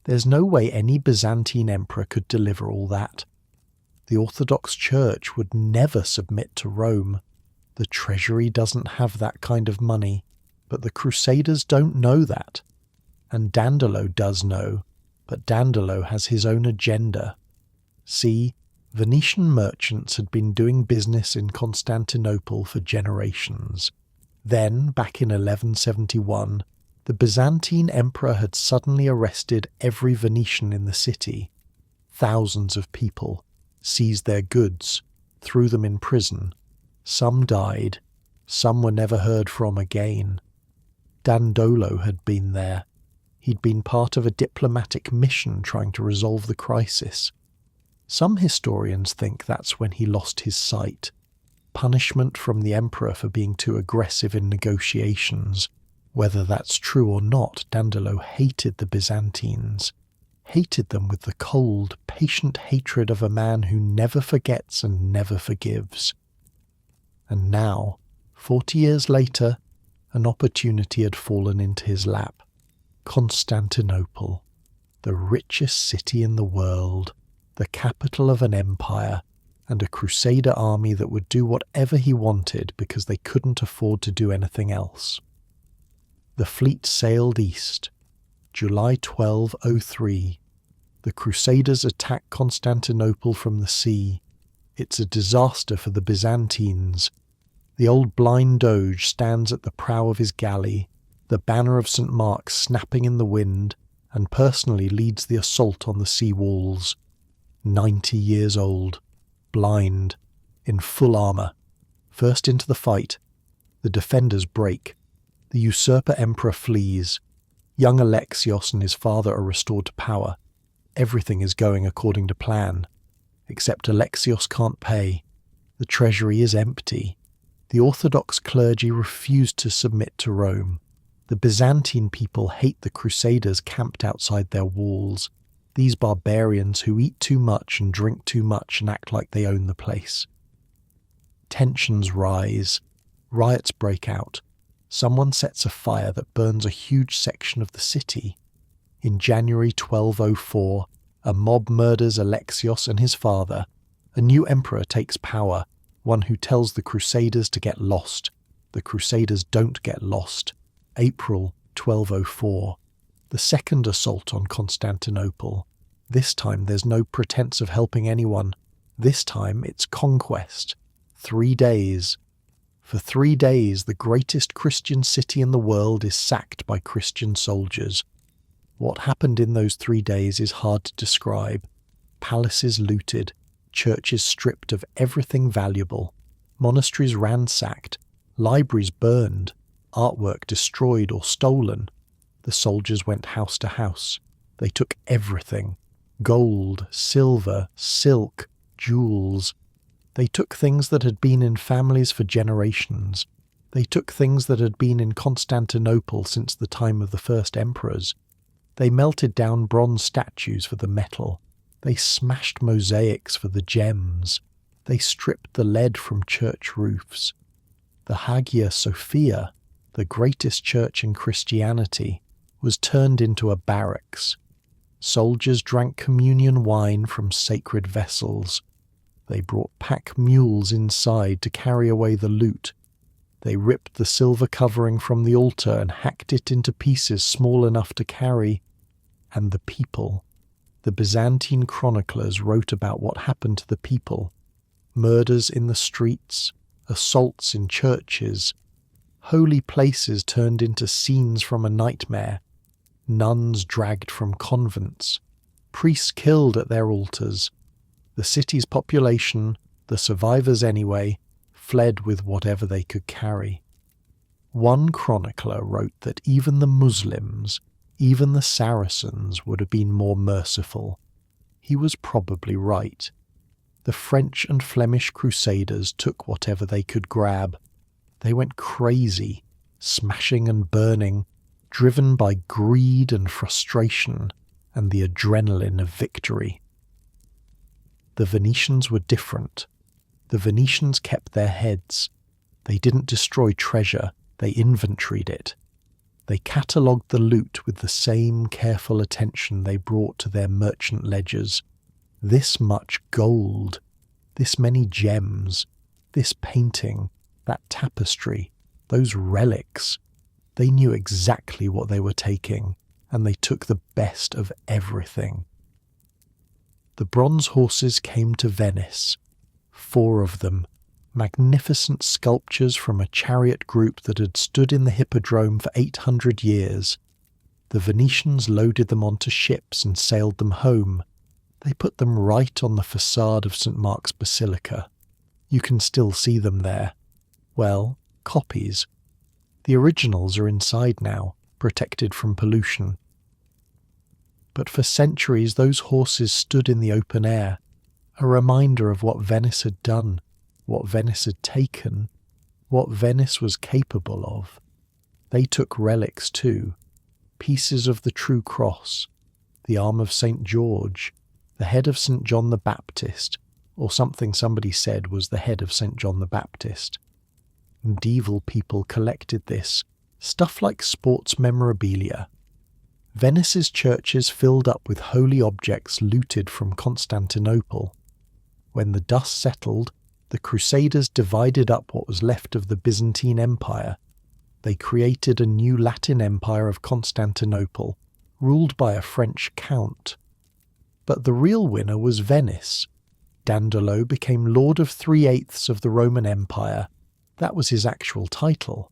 A: There's no way any Byzantine emperor could deliver all that. The Orthodox Church would never submit to Rome. The treasury doesn't have that kind of money, but the Crusaders don't know that. And Dandolo does know, but Dandolo has his own agenda. See, Venetian merchants had been doing business in Constantinople for generations. Then, back in 1171, the Byzantine emperor had suddenly arrested every Venetian in the city. Thousands of people, seized their goods, threw them in prison. Some died, some were never heard from again. Dandolo had been there. He'd been part of a diplomatic mission trying to resolve the crisis. Some historians think that's when he lost his sight. Punishment from the emperor for being too aggressive in negotiations. Whether that's true or not, Dandolo hated the Byzantines. Hated them with the cold, patient hatred of a man who never forgets and never forgives. And now, 40 years later, an opportunity had fallen into his lap. Constantinople, the richest city in the world, the capital of an empire, and a crusader army that would do whatever he wanted because they couldn't afford to do anything else. The fleet sailed east. July 1203. The Crusaders attack Constantinople from the sea. It's a disaster for the Byzantines. The old blind Doge stands at the prow of his galley, the banner of St. Mark snapping in the wind, and personally leads the assault on the sea walls. 90 years old, blind, in full armour. First into the fight. The defenders break. The usurper emperor flees. Young Alexios and his father are restored to power. Everything is going according to plan. Except Alexios can't pay. The treasury is empty. The Orthodox clergy refuse to submit to Rome. The Byzantine people hate the Crusaders camped outside their walls. These barbarians who eat too much and drink too much and act like they own the place. Tensions rise. Riots break out. Someone sets a fire that burns a huge section of the city. In January 1204, a mob murders Alexios and his father. A new emperor takes power, one who tells the Crusaders to get lost. The Crusaders don't get lost. April 1204. The second assault on Constantinople. This time there's no pretense of helping anyone. This time it's conquest. 3 days. For 3 days, the greatest Christian city in the world is sacked by Christian soldiers. What happened in those 3 days is hard to describe. Palaces looted, churches stripped of everything valuable, monasteries ransacked, libraries burned, artwork destroyed or stolen. The soldiers went house to house. They took everything. Gold, silver, silk, jewels. They took things that had been in families for generations. They took things that had been in Constantinople since the time of the first emperors. They melted down bronze statues for the metal. They smashed mosaics for the gems. They stripped the lead from church roofs. The Hagia Sophia, the greatest church in Christianity, was turned into a barracks. Soldiers drank communion wine from sacred vessels. They brought pack mules inside to carry away the loot. They ripped the silver covering from the altar and hacked it into pieces small enough to carry. And the people. The Byzantine chroniclers wrote about what happened to the people. Murders in the streets, assaults in churches, holy places turned into scenes from a nightmare, nuns dragged from convents, priests killed at their altars. The city's population, the survivors anyway, fled with whatever they could carry. One chronicler wrote that even the Muslims, even the Saracens would have been more merciful. He was probably right. The French and Flemish crusaders took whatever they could grab. They went crazy, smashing and burning, driven by greed and frustration and the adrenaline of victory. The Venetians were different. The Venetians kept their heads. They didn't destroy treasure, they inventoried it. They catalogued the loot with the same careful attention they brought to their merchant ledgers. This much gold, this many gems, this painting, that tapestry, those relics. They knew exactly what they were taking, and they took the best of everything. The bronze horses came to Venice, 4 of them, magnificent sculptures from a chariot group that had stood in the hippodrome for 800 years. The Venetians loaded them onto ships and sailed them home. They put them right on the facade of St. Mark's Basilica. You can still see them there. Well, copies. The originals are inside now, protected from pollution. But for centuries those horses stood in the open air, a reminder of what Venice had done, what Venice had taken, what Venice was capable of. They took relics too, pieces of the true cross, the arm of St. George, the head of St. John the Baptist, or something somebody said was the head of St. John the Baptist. Medieval people collected this, stuff like sports memorabilia. Venice's churches filled up with holy objects looted from Constantinople. When the dust settled, the Crusaders divided up what was left of the Byzantine Empire. They created a new Latin Empire of Constantinople, ruled by a French count. But the real winner was Venice. Dandolo became Lord of 3/8 of the Roman Empire. That was his actual title.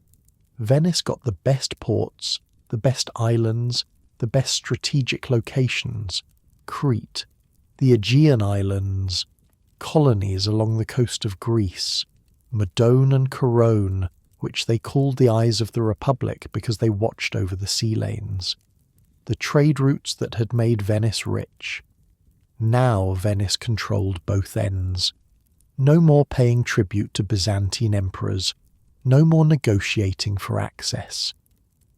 A: Venice got the best ports, the best islands, the best strategic locations, Crete, the Aegean Islands, colonies along the coast of Greece, Modone and Corone, which they called the eyes of the Republic because they watched over the sea lanes, the trade routes that had made Venice rich. Now Venice controlled both ends. No more paying tribute to Byzantine emperors, no more negotiating for access.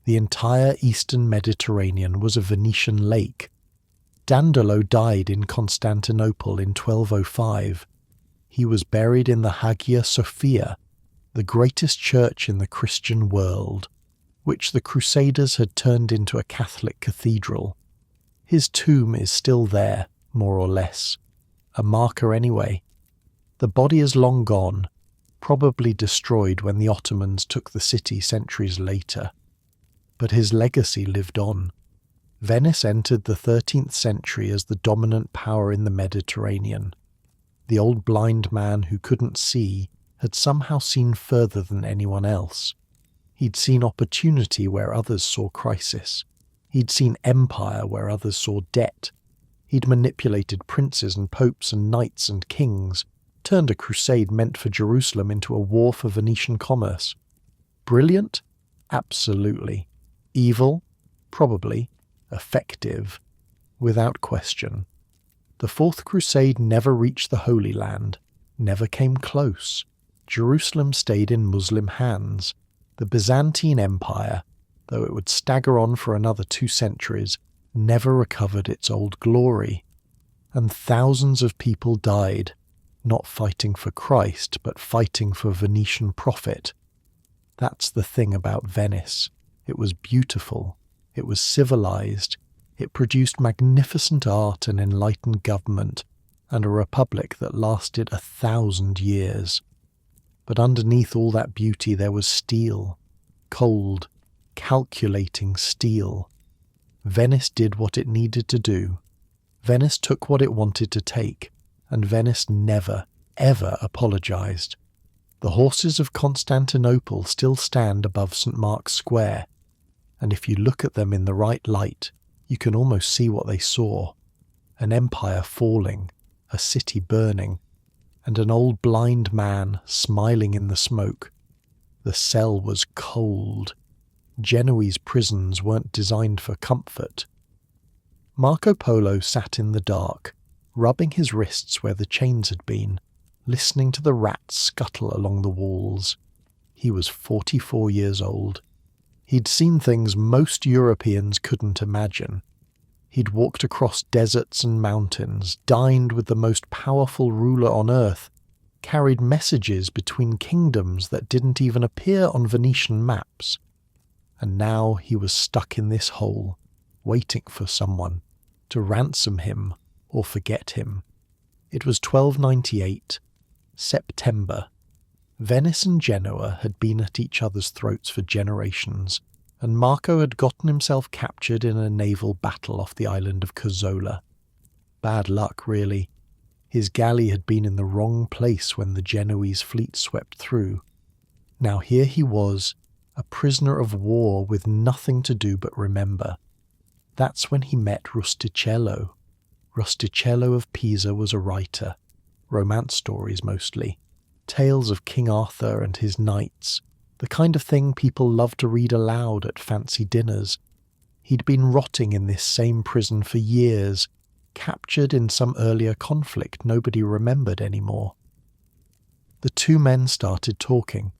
A: The entire eastern Mediterranean was a Venetian lake. Dandolo died in Constantinople in 1205. He was buried in the Hagia Sophia, the greatest church in the Christian world, which the Crusaders had turned into a Catholic cathedral. His tomb is still there, more or less. A marker anyway. The body is long gone, probably destroyed when the Ottomans took the city centuries later. But his legacy lived on. Venice entered the 13th century as the dominant power in the Mediterranean. The old blind man who couldn't see had somehow seen further than anyone else. He'd seen opportunity where others saw crisis. He'd seen empire where others saw debt. He'd manipulated princes and popes and knights and kings, turned a crusade meant for Jerusalem into a war for Venetian commerce. Brilliant? Absolutely. Evil? Probably. Effective? Without question. The Fourth Crusade never reached the Holy Land, never came close. Jerusalem stayed in Muslim hands. The Byzantine Empire, though it would stagger on for another 2 centuries, never recovered its old glory. And thousands of people died, not fighting for Christ, but fighting for Venetian profit. That's the thing about Venice. It was beautiful. It was civilized. It produced magnificent art and enlightened government, and a republic that lasted 1,000 years. But underneath all that beauty there was steel. Cold, calculating steel. Venice did what it needed to do. Venice took what it wanted to take, and Venice never, ever apologized. The horses of Constantinople still stand above St. Mark's Square, and if you look at them in the right light, you can almost see what they saw. An empire falling, a city burning, and an old blind man smiling in the smoke. The cell was cold. Genoese prisons weren't designed for comfort. Marco Polo sat in the dark, rubbing his wrists where the chains had been, listening to the rats scuttle along the walls. He was 44 years old. He'd seen things most Europeans couldn't imagine. He'd walked across deserts and mountains, dined with the most powerful ruler on earth, carried messages between kingdoms that didn't even appear on Venetian maps. And now he was stuck in this hole, waiting for someone to ransom him or forget him. It was 1298, September. Venice and Genoa had been at each other's throats for generations, and Marco had gotten himself captured in a naval battle off the island of Cozola. Bad luck, really. His galley had been in the wrong place when the Genoese fleet swept through. Now here he was, a prisoner of war with nothing to do but remember. That's when he met Rustichello. Rustichello of Pisa was a writer, romance stories mostly, tales of King Arthur and his knights, the kind of thing people love to read aloud at fancy dinners. He'd been rotting in this same prison for years, captured in some earlier conflict nobody remembered anymore. The two men started talking.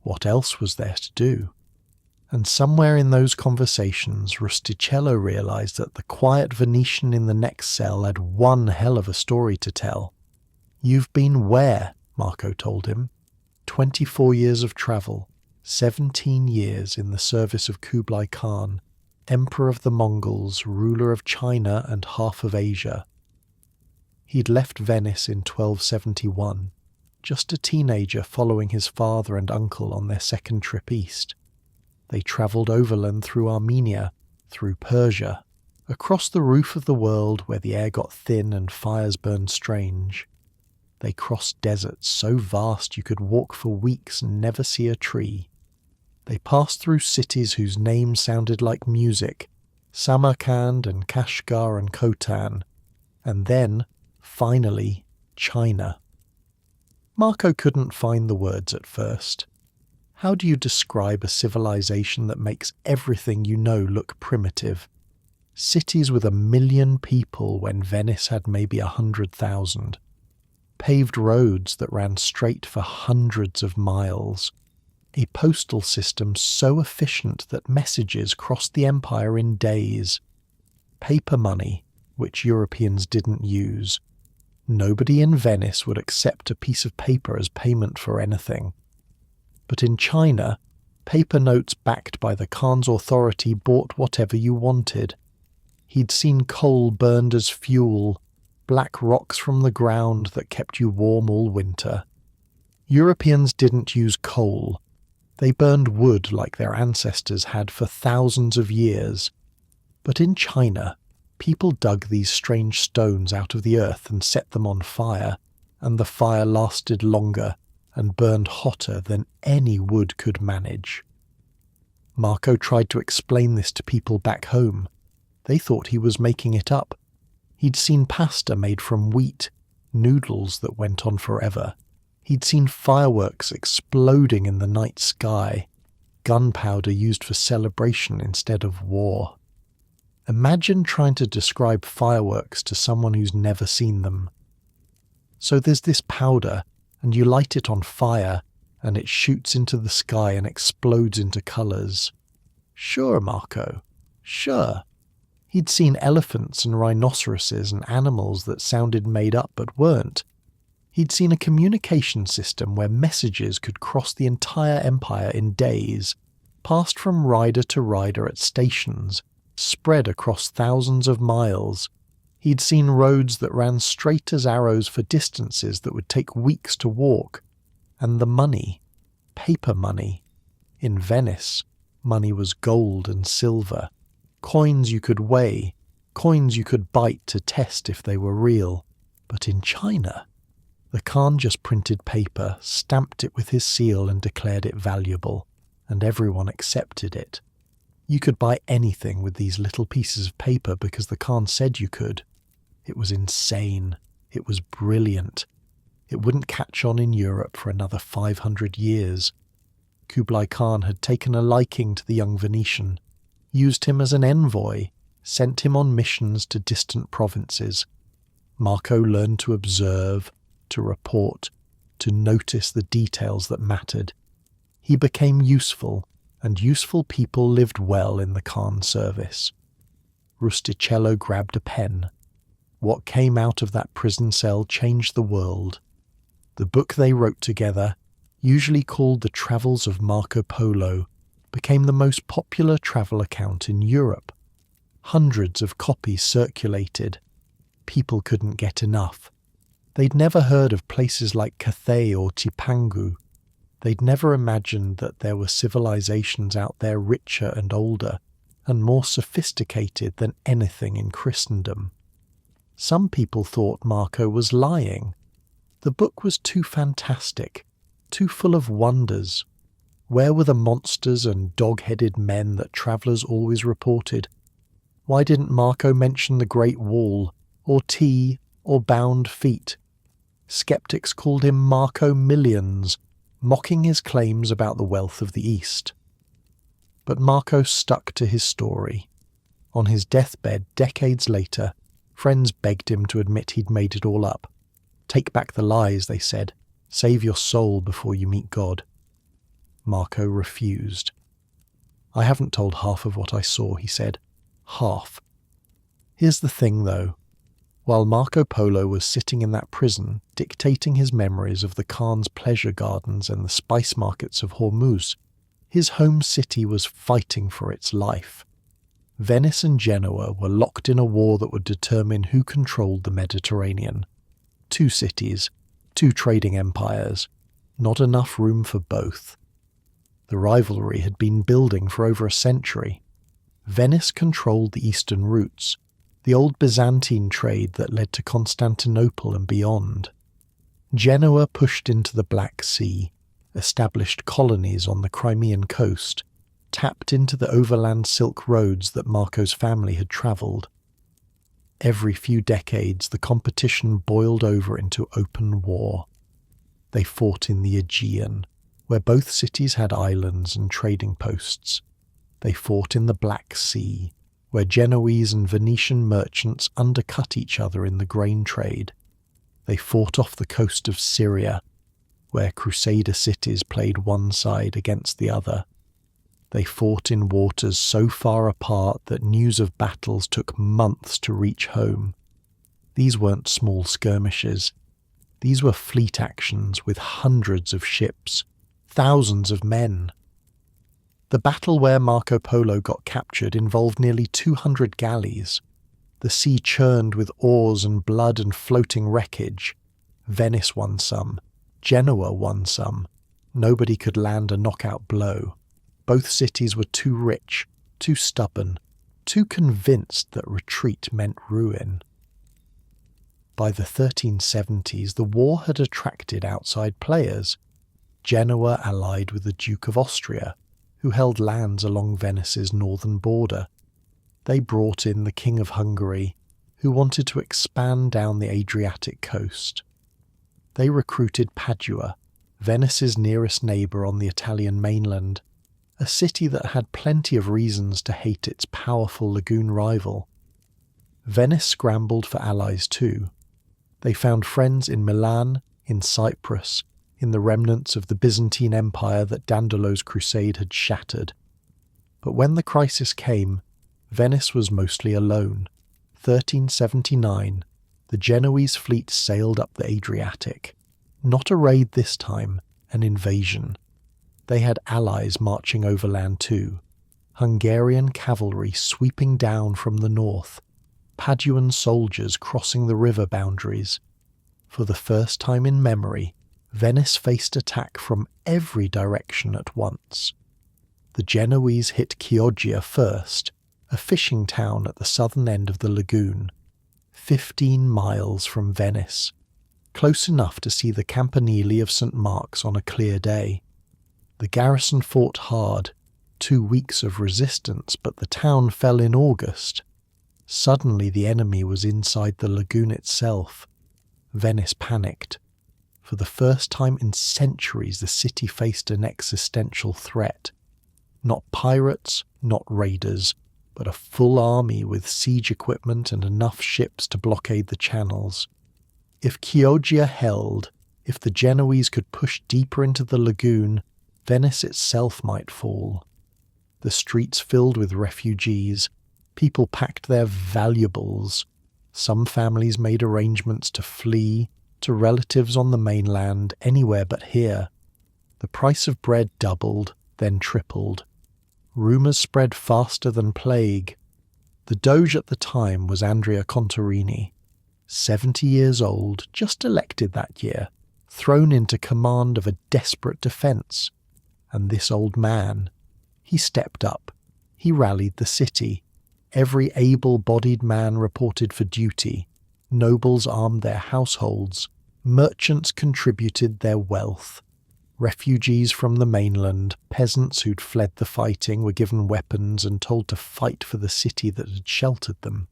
A: What else was there to do? And somewhere in those conversations, Rustichello realized that the quiet Venetian in the next cell had one hell of a story to tell. "You've been where?" Marco told him. 24 years of travel, 17 years in the service of Kublai Khan, Emperor of the Mongols, ruler of China and half of Asia. He'd left Venice in 1271, just a teenager following his father and uncle on their second trip east. They travelled overland through Armenia, through Persia, across the roof of the world where the air got thin and fires burned strange. They crossed deserts so vast you could walk for weeks and never see a tree. They passed through cities whose names sounded like music, Samarkand and Kashgar and Khotan, and then, finally, China. Marco couldn't find the words at first. How do you describe a civilization that makes everything you know look primitive? Cities with 1 million people when Venice had maybe 100,000. Paved roads that ran straight for hundreds of miles. A postal system so efficient that messages crossed the empire in days. Paper money, which Europeans didn't use. Nobody in Venice would accept a piece of paper as payment for anything. But in China, paper notes backed by the Khan's authority bought whatever you wanted. He'd seen coal burned as fuel, black rocks from the ground that kept you warm all winter. Europeans didn't use coal. They burned wood like their ancestors had for thousands of years. But in China, people dug these strange stones out of the earth and set them on fire, and the fire lasted longer and burned hotter than any wood could manage. Marco tried to explain this to people back home. They thought he was making it up. He'd seen pasta made from wheat, noodles that went on forever. He'd seen fireworks exploding in the night sky, gunpowder used for celebration instead of war. Imagine trying to describe fireworks to someone who's never seen them. So there's this powder, and you light it on fire, and it shoots into the sky and explodes into colours. Sure, Marco, sure. He'd seen elephants and rhinoceroses and animals that sounded made up but weren't. He'd seen a communication system where messages could cross the entire empire in days, passed from rider to rider at stations, spread across thousands of miles. He'd seen roads that ran straight as arrows for distances that would take weeks to walk. And the money, paper money. In Venice, money was gold and silver, coins you could weigh, coins you could bite to test if they were real. But in China, the Khan just printed paper, stamped it with his seal and declared it valuable, and everyone accepted it. You could buy anything with these little pieces of paper because the Khan said you could. It was insane. It was brilliant. It wouldn't catch on in Europe for another 500 years. Kublai Khan had taken a liking to the young Venetian, used him as an envoy, sent him on missions to distant provinces. Marco learned to observe, to report, to notice the details that mattered. He became useful, and useful people lived well in the Khan's service. Rusticello grabbed a pen. What came out of that prison cell changed the world. The book they wrote together, usually called The Travels of Marco Polo, became the most popular travel account in Europe. Hundreds of copies circulated. People couldn't get enough. They'd never heard of places like Cathay or Cipangu. They'd never imagined that there were civilizations out there richer and older, and more sophisticated than anything in Christendom. Some people thought Marco was lying. The book was too fantastic, too full of wonders. Where were the monsters and dog-headed men that travellers always reported? Why didn't Marco mention the Great Wall, or tea, or bound feet? Skeptics called him Marco Millions, mocking his claims about the wealth of the East. But Marco stuck to his story. On his deathbed decades later, friends begged him to admit he'd made it all up. Take back the lies, they said. Save your soul before you meet God. Marco refused. I haven't told half of what I saw, he said. Half. Here's the thing, though. While Marco Polo was sitting in that prison, dictating his memories of the Khan's pleasure gardens and the spice markets of Hormuz, his home city was fighting for its life. Venice and Genoa were locked in a war that would determine who controlled the Mediterranean. 2 cities, 2 trading empires, not enough room for both. The rivalry had been building for over a century. Venice controlled the eastern routes, the old Byzantine trade that led to Constantinople and beyond. Genoa pushed into the Black Sea, established colonies on the Crimean coast, tapped into the overland Silk Roads that Marco's family had travelled. Every few decades, the competition boiled over into open war. They fought in the Aegean, where both cities had islands and trading posts. They fought in the Black Sea, where Genoese and Venetian merchants undercut each other in the grain trade. They fought off the coast of Syria, where crusader cities played one side against the other. They fought in waters so far apart that news of battles took months to reach home. These weren't small skirmishes. These were fleet actions with hundreds of ships, thousands of men. The battle where Marco Polo got captured involved nearly 200 galleys. The sea churned with oars and blood and floating wreckage. Venice won some. Genoa won some. Nobody could land a knockout blow. Both cities were too rich, too stubborn, too convinced that retreat meant ruin. By the 1370s, the war had attracted outside players. Genoa allied with the Duke of Austria, who held lands along Venice's northern border. They brought in the King of Hungary, who wanted to expand down the Adriatic coast. They recruited Padua, Venice's nearest neighbour on the Italian mainland, a city that had plenty of reasons to hate its powerful lagoon rival. Venice scrambled for allies too. They found friends in Milan, in Cyprus, in the remnants of the Byzantine Empire that Dandelo's crusade had shattered. But when the crisis came, Venice was mostly alone. 1379, the Genoese fleet sailed up the Adriatic. Not a raid this time, an invasion. They had allies marching overland too. Hungarian cavalry sweeping down from the north. Paduan soldiers crossing the river boundaries. For the first time in memory, Venice faced attack from every direction at once. The Genoese hit Chioggia first, a fishing town at the southern end of the lagoon, 15 miles from Venice, close enough to see the campanile of St. Mark's on a clear day. The garrison fought hard, 2 weeks of resistance, but the town fell in August. Suddenly the enemy was inside the lagoon itself. Venice panicked. For the first time in centuries, the city faced an existential threat. Not pirates, not raiders, but a full army with siege equipment and enough ships to blockade the channels. If Chioggia held, if the Genoese could push deeper into the lagoon, Venice itself might fall. The streets filled with refugees. People packed their valuables. Some families made arrangements to flee to relatives on the mainland, anywhere but here. The price of bread doubled, then tripled. Rumours spread faster than plague. The Doge at the time was Andrea Contarini, 70 years old, just elected that year, thrown into command of a desperate defence. And this old man, he stepped up. He rallied the city. Every able-bodied man reported for duty. Nobles armed their households. Merchants contributed their wealth. Refugees from the mainland, peasants who'd fled the fighting, were given weapons and told to fight for the city that had sheltered them.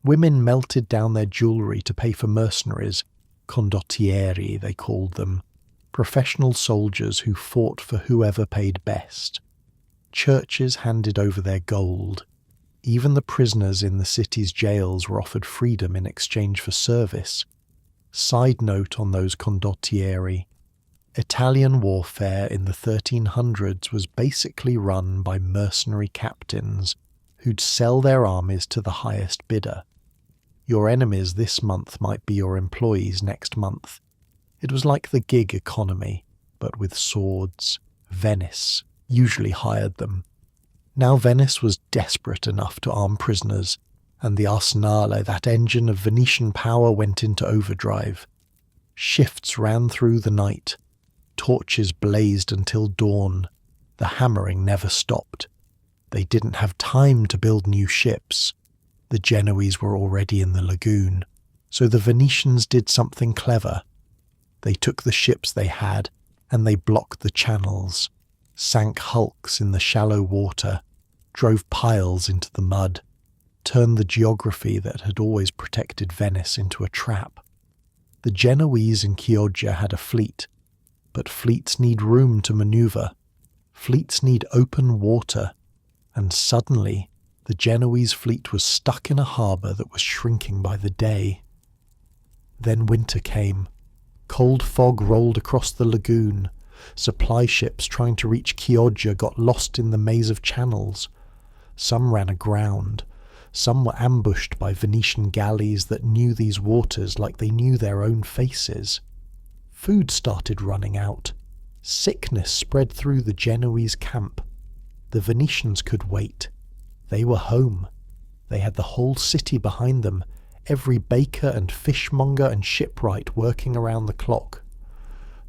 A: Women melted down their jewellery to pay for mercenaries, condottieri they called them, professional soldiers who fought for whoever paid best. Churches handed over their gold. Even the prisoners in the city's jails were offered freedom in exchange for service. Side note on those condottieri: Italian warfare in the 1300s was basically run by mercenary captains who'd sell their armies to the highest bidder. Your enemies this month might be your employees next month. It was like the gig economy, but with swords. Venice usually hired them. Now Venice was desperate enough to arm prisoners, and the Arsenale, that engine of Venetian power, went into overdrive. Shifts ran through the night. Torches blazed until dawn. The hammering never stopped. They didn't have time to build new ships. The Genoese were already in the lagoon. So the Venetians did something clever. They took the ships they had, and they blocked the channels, sank hulks in the shallow water, drove piles into the mud, turned the geography that had always protected Venice into a trap. The Genoese in Chioggia had a fleet, but fleets need room to manoeuvre. Fleets need open water, and suddenly the Genoese fleet was stuck in a harbour that was shrinking by the day. Then winter came. Cold fog rolled across the lagoon. Supply ships trying to reach Chioggia got lost in the maze of channels. Some ran aground. Some were ambushed by Venetian galleys that knew these waters like they knew their own faces. Food started running out. Sickness spread through the Genoese camp. The Venetians could wait. They were home. They had the whole city behind them, every baker and fishmonger and shipwright working around the clock.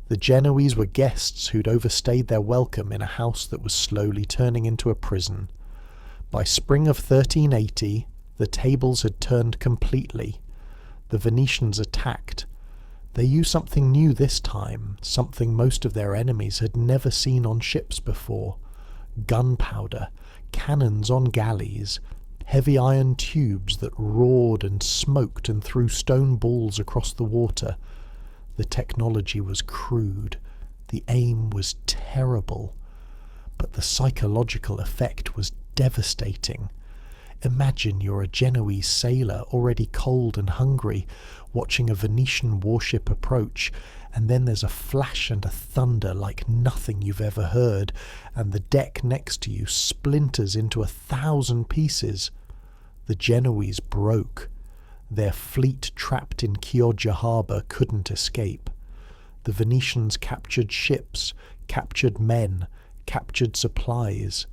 A: The Genoese were guests who'd overstayed their welcome in a house that was slowly turning into a prison. By spring of 1380, the tables had turned completely. The Venetians attacked. They used something new this time, something most of their enemies had never seen on ships before. Gunpowder, cannons on galleys, heavy iron tubes that roared and smoked and threw stone balls across the water. The technology was crude. The aim was terrible. but the psychological effect was devastating. Imagine you're a Genoese sailor, already cold and hungry, watching a Venetian warship approach, and then there's a flash and a thunder like nothing you've ever heard, and the deck next to you splinters into 1,000 pieces. The Genoese broke. Their fleet trapped in Chioggia harbour couldn't escape. The Venetians captured ships, captured men, captured supplies.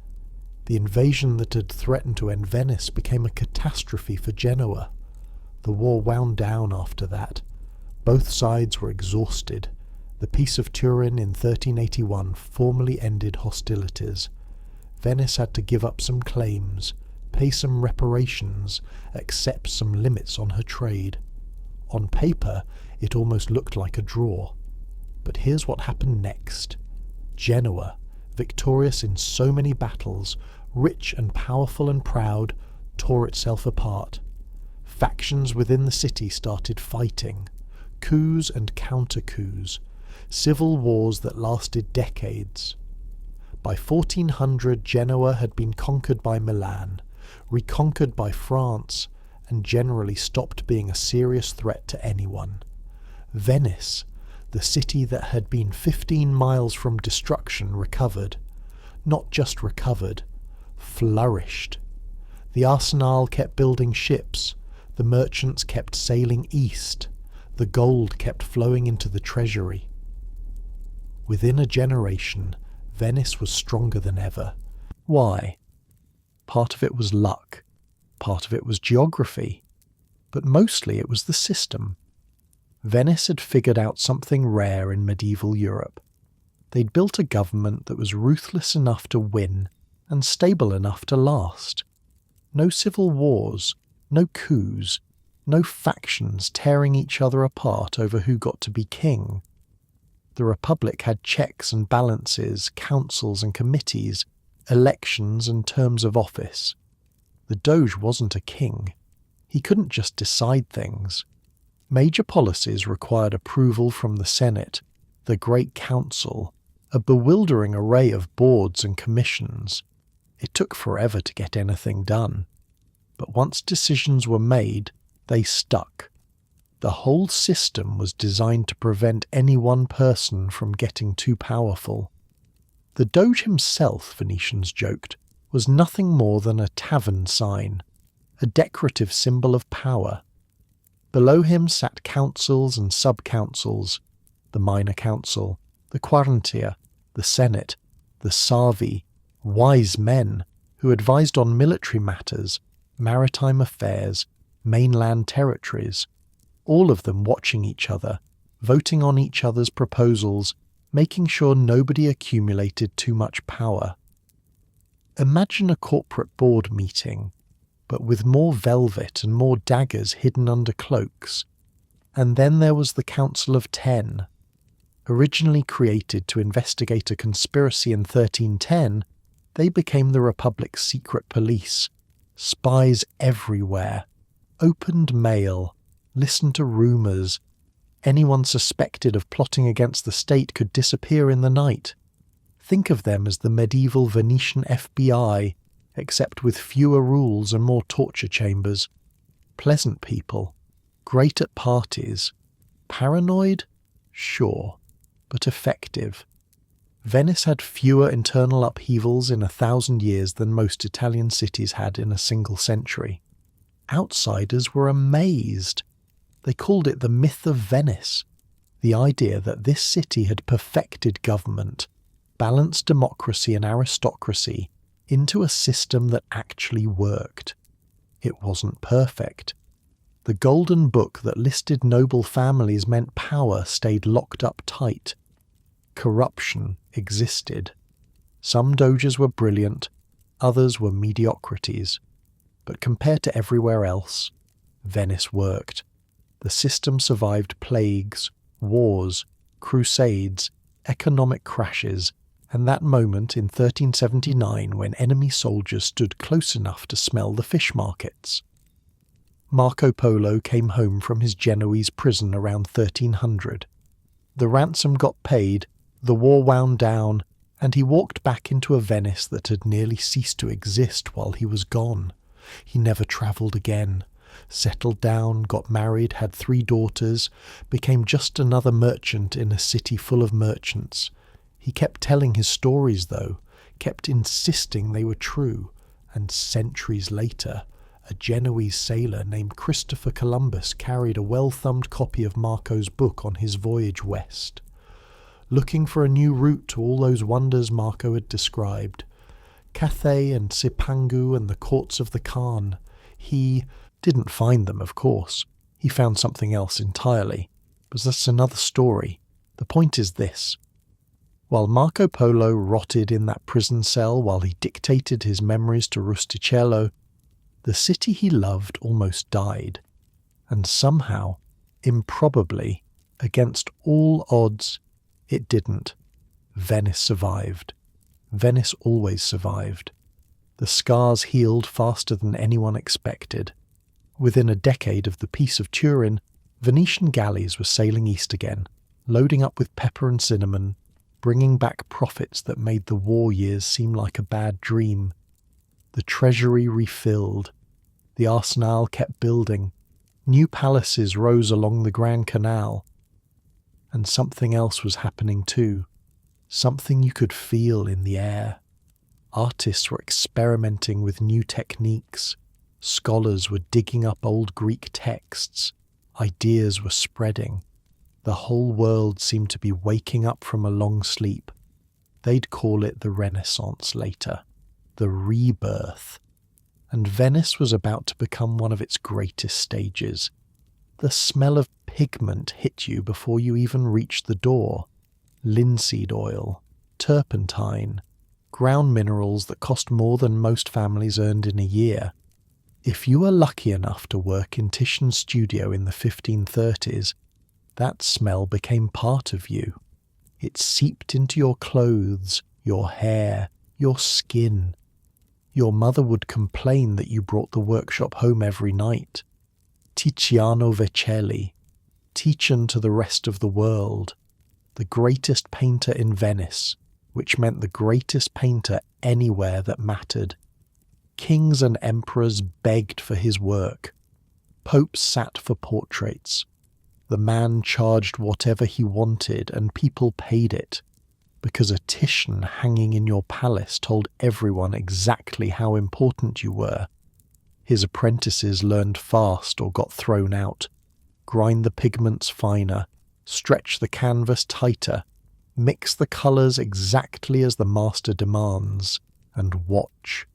A: The invasion that had threatened to end Venice became a catastrophe for Genoa. The war wound down after that. Both sides were exhausted. The Peace of Turin in 1381 formally ended hostilities. Venice had to give up some claims, pay some reparations, accept some limits on her trade. On paper, it almost looked like a draw. But here's what happened next. Genoa, victorious in so many battles, rich and powerful and proud, tore itself apart. Factions within the city started fighting. Coups and counter-coups. Civil wars that lasted decades. By 1400, Genoa had been conquered by Milan, reconquered by France, and generally stopped being a serious threat to anyone. Venice, the city that had been 15 miles from destruction, recovered. Not just recovered, flourished. The arsenal kept building ships, the merchants kept sailing east, the gold kept flowing into the treasury. Within a generation, Venice was stronger than ever. Why? Part of it was luck, part of it was geography, but mostly it was the system. Venice had figured out something rare in medieval Europe. They'd built a government that was ruthless enough to win and stable enough to last. No civil wars, no coups, no factions tearing each other apart over who got to be king. The Republic had checks and balances, councils and committees, elections and terms of office. The Doge wasn't a king. He couldn't just decide things. Major policies required approval from the Senate, the Great Council, a bewildering array of boards and commissions. It took forever to get anything done. But once decisions were made, they stuck. The whole system was designed to prevent any one person from getting too powerful. The Doge himself, Venetians joked, was nothing more than a tavern sign, a decorative symbol of power. Below him sat councils and sub-councils, the minor council, the quarantia, the senate, the savi, wise men who advised on military matters, maritime affairs, mainland territories, all of them watching each other, voting on each other's proposals, making sure nobody accumulated too much power. Imagine a corporate board meeting, but with more velvet and more daggers hidden under cloaks. And then there was the Council of Ten. Originally created to investigate a conspiracy in 1310, they became the Republic's secret police. Spies everywhere. Opened mail. Listened to rumours. Anyone suspected of plotting against the state could disappear in the night. Think of them as the medieval Venetian FBI, except with fewer rules and more torture chambers. Pleasant people. Great at parties. Paranoid? Sure. But effective. Venice had fewer internal upheavals in 1,000 years than most Italian cities had in a single century. Outsiders were amazed. They called it the myth of Venice, the idea that this city had perfected government, balanced democracy and aristocracy into a system that actually worked. It wasn't perfect. The golden book that listed noble families meant power stayed locked up tight. Corruption existed. Some doges were brilliant, others were mediocrities. But compared to everywhere else, Venice worked. The system survived plagues, wars, crusades, economic crashes, and that moment in 1379 when enemy soldiers stood close enough to smell the fish markets. Marco Polo came home from his Genoese prison around 1300. The ransom got paid, the war wound down, And he walked back into a Venice that had nearly ceased to exist while he was gone. He never travelled again, settled down, got married, had 3 daughters, became just another merchant in a city full of merchants. He kept telling his stories, though, kept insisting they were true, and centuries later, a Genoese sailor named Christopher Columbus carried a well-thumbed copy of Marco's book on his voyage west, looking for a new route to all those wonders Marco had described. Cathay and Cipangu and the courts of the Khan. He didn't find them, of course. He found something else entirely. But that's another story. The point is this. While Marco Polo rotted in that prison cell while he dictated his memories to Rustichello, the city he loved almost died. And somehow, improbably, against all odds, it didn't. Venice survived. Venice always survived. The scars healed faster than anyone expected. Within a decade of the Peace of Turin, Venetian galleys were sailing east again, loading up with pepper and cinnamon, bringing back profits that made the war years seem like a bad dream. The treasury refilled. The arsenal kept building. New palaces rose along the Grand Canal. And something else was happening too. Something you could feel in the air. Artists were experimenting with new techniques. Scholars were digging up old Greek texts. Ideas were spreading. The whole world seemed to be waking up from a long sleep. They'd call it the Renaissance later. The rebirth. And Venice was about to become one of its greatest stages. The smell of pigment hit you before you even reached the door. Linseed oil, turpentine, ground minerals that cost more than most families earned in a year. If you were lucky enough to work in Titian's studio in the 1530s, that smell became part of you. It seeped into your clothes, your hair, your skin. Your mother would complain that you brought the workshop home every night. Tiziano Vecelli, Titian to the rest of the world, the greatest painter in Venice, which meant the greatest painter anywhere that mattered. Kings and emperors begged for his work. Popes sat for portraits. The man charged whatever he wanted and people paid it, because a Titian hanging in your palace told everyone exactly how important you were. His apprentices learned fast or got thrown out. Grind the pigments finer, stretch the canvas tighter, mix the colours exactly as the master demands, and watch.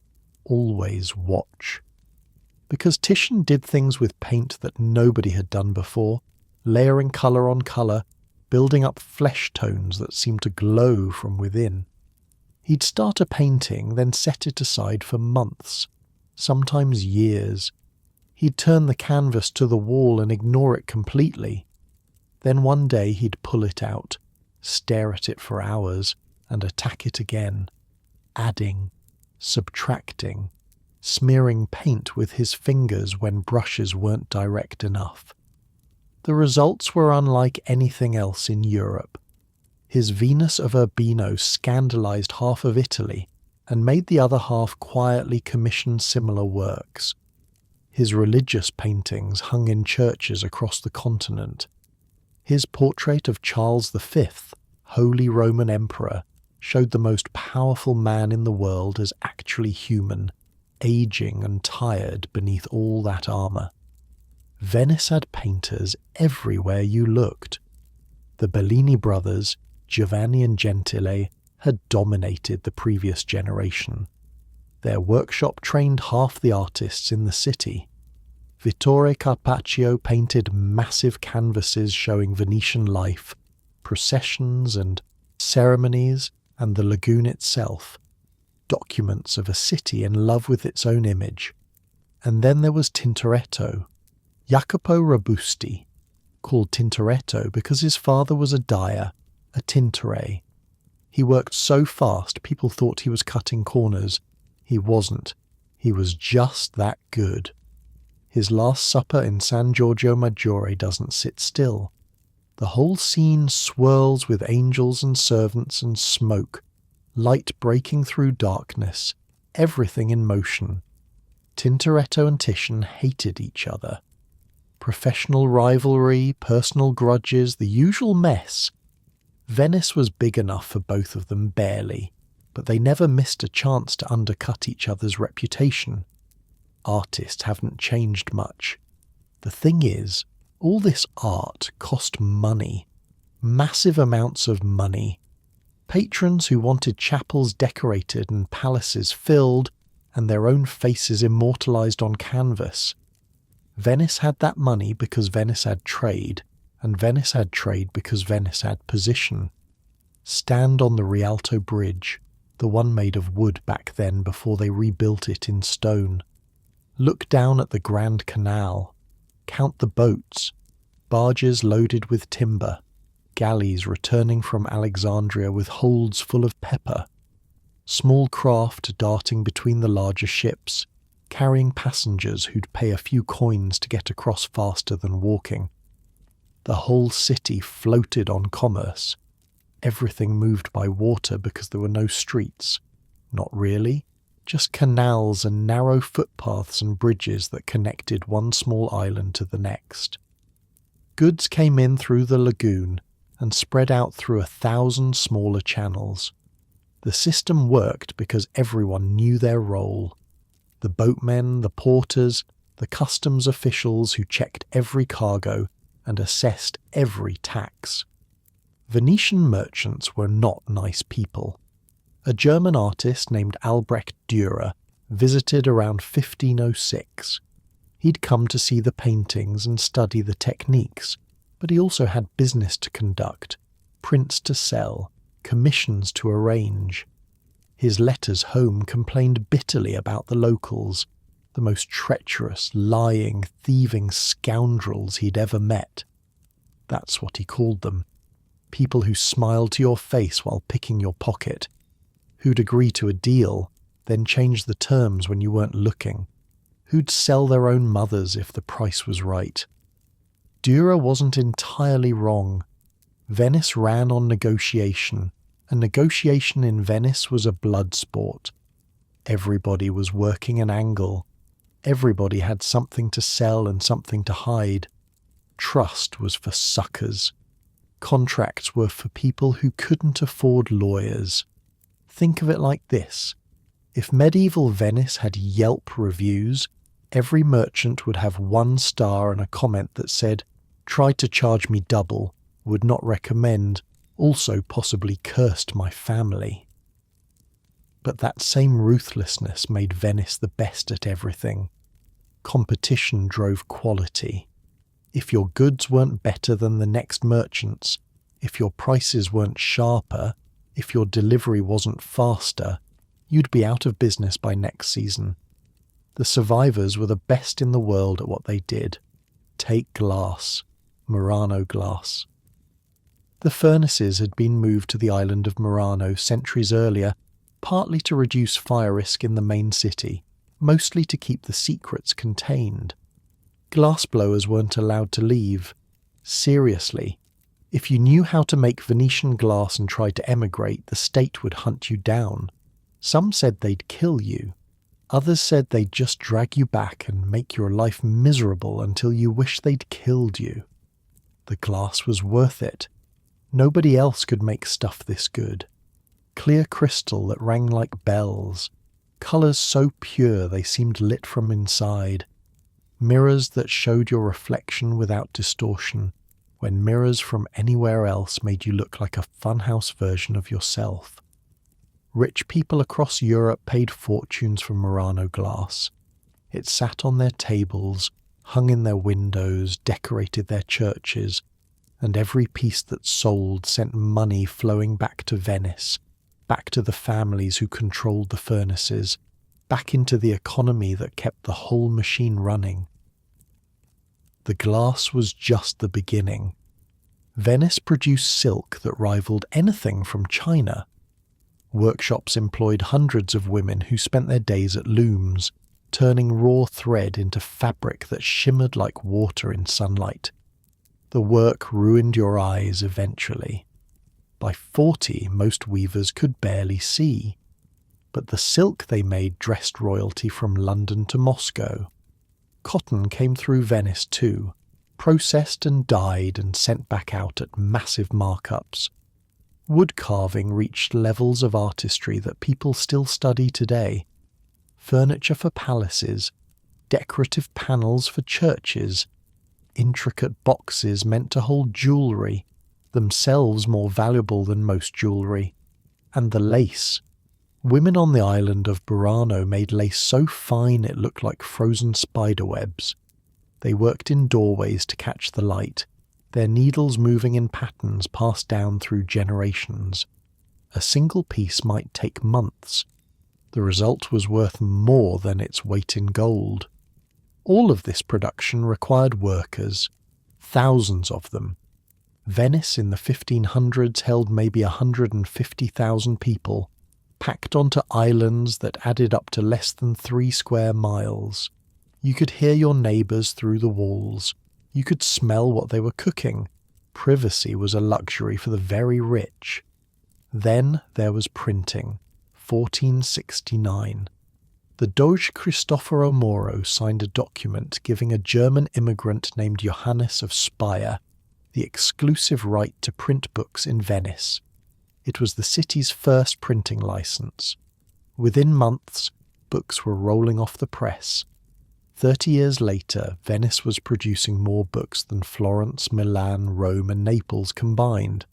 A: Always watch. Because Titian did things with paint that nobody had done before, layering colour on colour, building up flesh tones that seemed to glow from within. He'd start a painting, then set it aside for months, sometimes years. He'd turn the canvas to the wall and ignore it completely. Then one day he'd pull it out, stare at it for hours, and attack it again, adding, subtracting, smearing paint with his fingers when brushes weren't direct enough. The results were unlike anything else in Europe. His Venus of Urbino scandalized half of Italy and made the other half quietly commission similar works. His religious paintings hung in churches across the continent. His portrait of Charles V, Holy Roman Emperor, showed the most powerful man in the world as actually human, aging and tired beneath all that armour. Venice had painters everywhere you looked. The Bellini brothers, Giovanni and Gentile, had dominated the previous generation. Their workshop trained half the artists in the city. Vittore Carpaccio painted massive canvases showing Venetian life, processions and ceremonies, and the lagoon itself, documents of a city in love with its own image. And then there was Tintoretto, Jacopo Robusti, called Tintoretto because his father was a dyer, a tintore. He worked so fast people thought he was cutting corners. He wasn't. He was just that good. His Last Supper in San Giorgio Maggiore doesn't sit still. The whole scene swirls with angels and servants and smoke. Light breaking through darkness, everything in motion. Tintoretto and Titian hated each other. Professional rivalry, personal grudges, the usual mess. Venice was big enough for both of them barely, but they never missed a chance to undercut each other's reputation. Artists haven't changed much. The thing is, all this art cost money. Massive amounts of money. Patrons who wanted chapels decorated and palaces filled, and their own faces immortalised on canvas. Venice had that money because Venice had trade, and Venice had trade because Venice had position. Stand on the Rialto Bridge, the one made of wood back then before they rebuilt it in stone. Look down at the Grand Canal. Count the boats, barges loaded with timber, galleys returning from Alexandria with holds full of pepper, small craft darting between the larger ships, carrying passengers who'd pay a few coins to get across faster than walking. The whole city floated on commerce. Everything moved by water because there were no streets. Not really, just canals and narrow footpaths and bridges that connected one small island to the next. Goods came in through the lagoon and spread out through 1,000 smaller channels. The system worked because everyone knew their role. The boatmen, the porters, the customs officials who checked every cargo and assessed every tax. Venetian merchants were not nice people. A German artist named Albrecht Dürer visited around 1506. He'd come to see the paintings and study the techniques, but he also had business to conduct, prints to sell, commissions to arrange. His letters home complained bitterly about the locals, the most treacherous, lying, thieving scoundrels he'd ever met. That's what he called them. People who smiled to your face while picking your pocket, who'd agree to a deal, then change the terms when you weren't looking, who'd sell their own mothers if the price was right. Dürer wasn't entirely wrong. Venice ran on negotiation, and negotiation in Venice was a blood sport. Everybody was working an angle. Everybody had something to sell and something to hide. Trust was for suckers. Contracts were for people who couldn't afford lawyers. Think of it like this. If medieval Venice had Yelp reviews, every merchant would have 1 star and a comment that said, "Tried to charge me double, would not recommend, also possibly cursed my family." But that same ruthlessness made Venice the best at everything. Competition drove quality. If your goods weren't better than the next merchant's, if your prices weren't sharper, if your delivery wasn't faster, you'd be out of business by next season. The survivors were the best in the world at what they did. Take glass, Murano glass. The furnaces had been moved to the island of Murano centuries earlier, partly to reduce fire risk in the main city, mostly to keep the secrets contained. Glassblowers weren't allowed to leave. Seriously, if you knew how to make Venetian glass and tried to emigrate, the state would hunt you down. Some said they'd kill you. Others said they'd just drag you back and make your life miserable until you wish they'd killed you. The glass was worth it. Nobody else could make stuff this good. Clear crystal that rang like bells. Colours so pure they seemed lit from inside. Mirrors that showed your reflection without distortion, when mirrors from anywhere else made you look like a funhouse version of yourself. Rich people across Europe paid fortunes for Murano glass. It sat on their tables, hung in their windows, decorated their churches, and every piece that sold sent money flowing back to Venice, back to the families who controlled the furnaces, back into the economy that kept the whole machine running. The glass was just the beginning. Venice produced silk that rivaled anything from China. Workshops employed hundreds of women who spent their days at looms, turning raw thread into fabric that shimmered like water in sunlight. The work ruined your eyes eventually. By 40, most weavers could barely see. But the silk they made dressed royalty from London to Moscow. Cotton came through Venice too, processed and dyed and sent back out at massive markups. Wood carving reached levels of artistry that people still study today. Furniture for palaces, decorative panels for churches, intricate boxes meant to hold jewellery, themselves more valuable than most jewellery, and the lace. Women on the island of Burano made lace so fine it looked like frozen spider webs. They worked in doorways to catch the light, their needles moving in patterns passed down through generations. A single piece might take months. The result was worth more than its weight in gold. All of this production required workers, thousands of them. Venice in the 1500s held maybe 150,000 people, packed onto islands that added up to less than 3 square miles. You could hear your neighbours through the walls. You could smell what they were cooking. Privacy was a luxury for the very rich. Then there was printing, 1469. The Doge Cristoforo Moro signed a document giving a German immigrant named Johannes of Speyer the exclusive right to print books in Venice. It was the city's first printing license. Within months, books were rolling off the press. 30 years later, Venice was producing more books than Florence, Milan, Rome and Naples combined.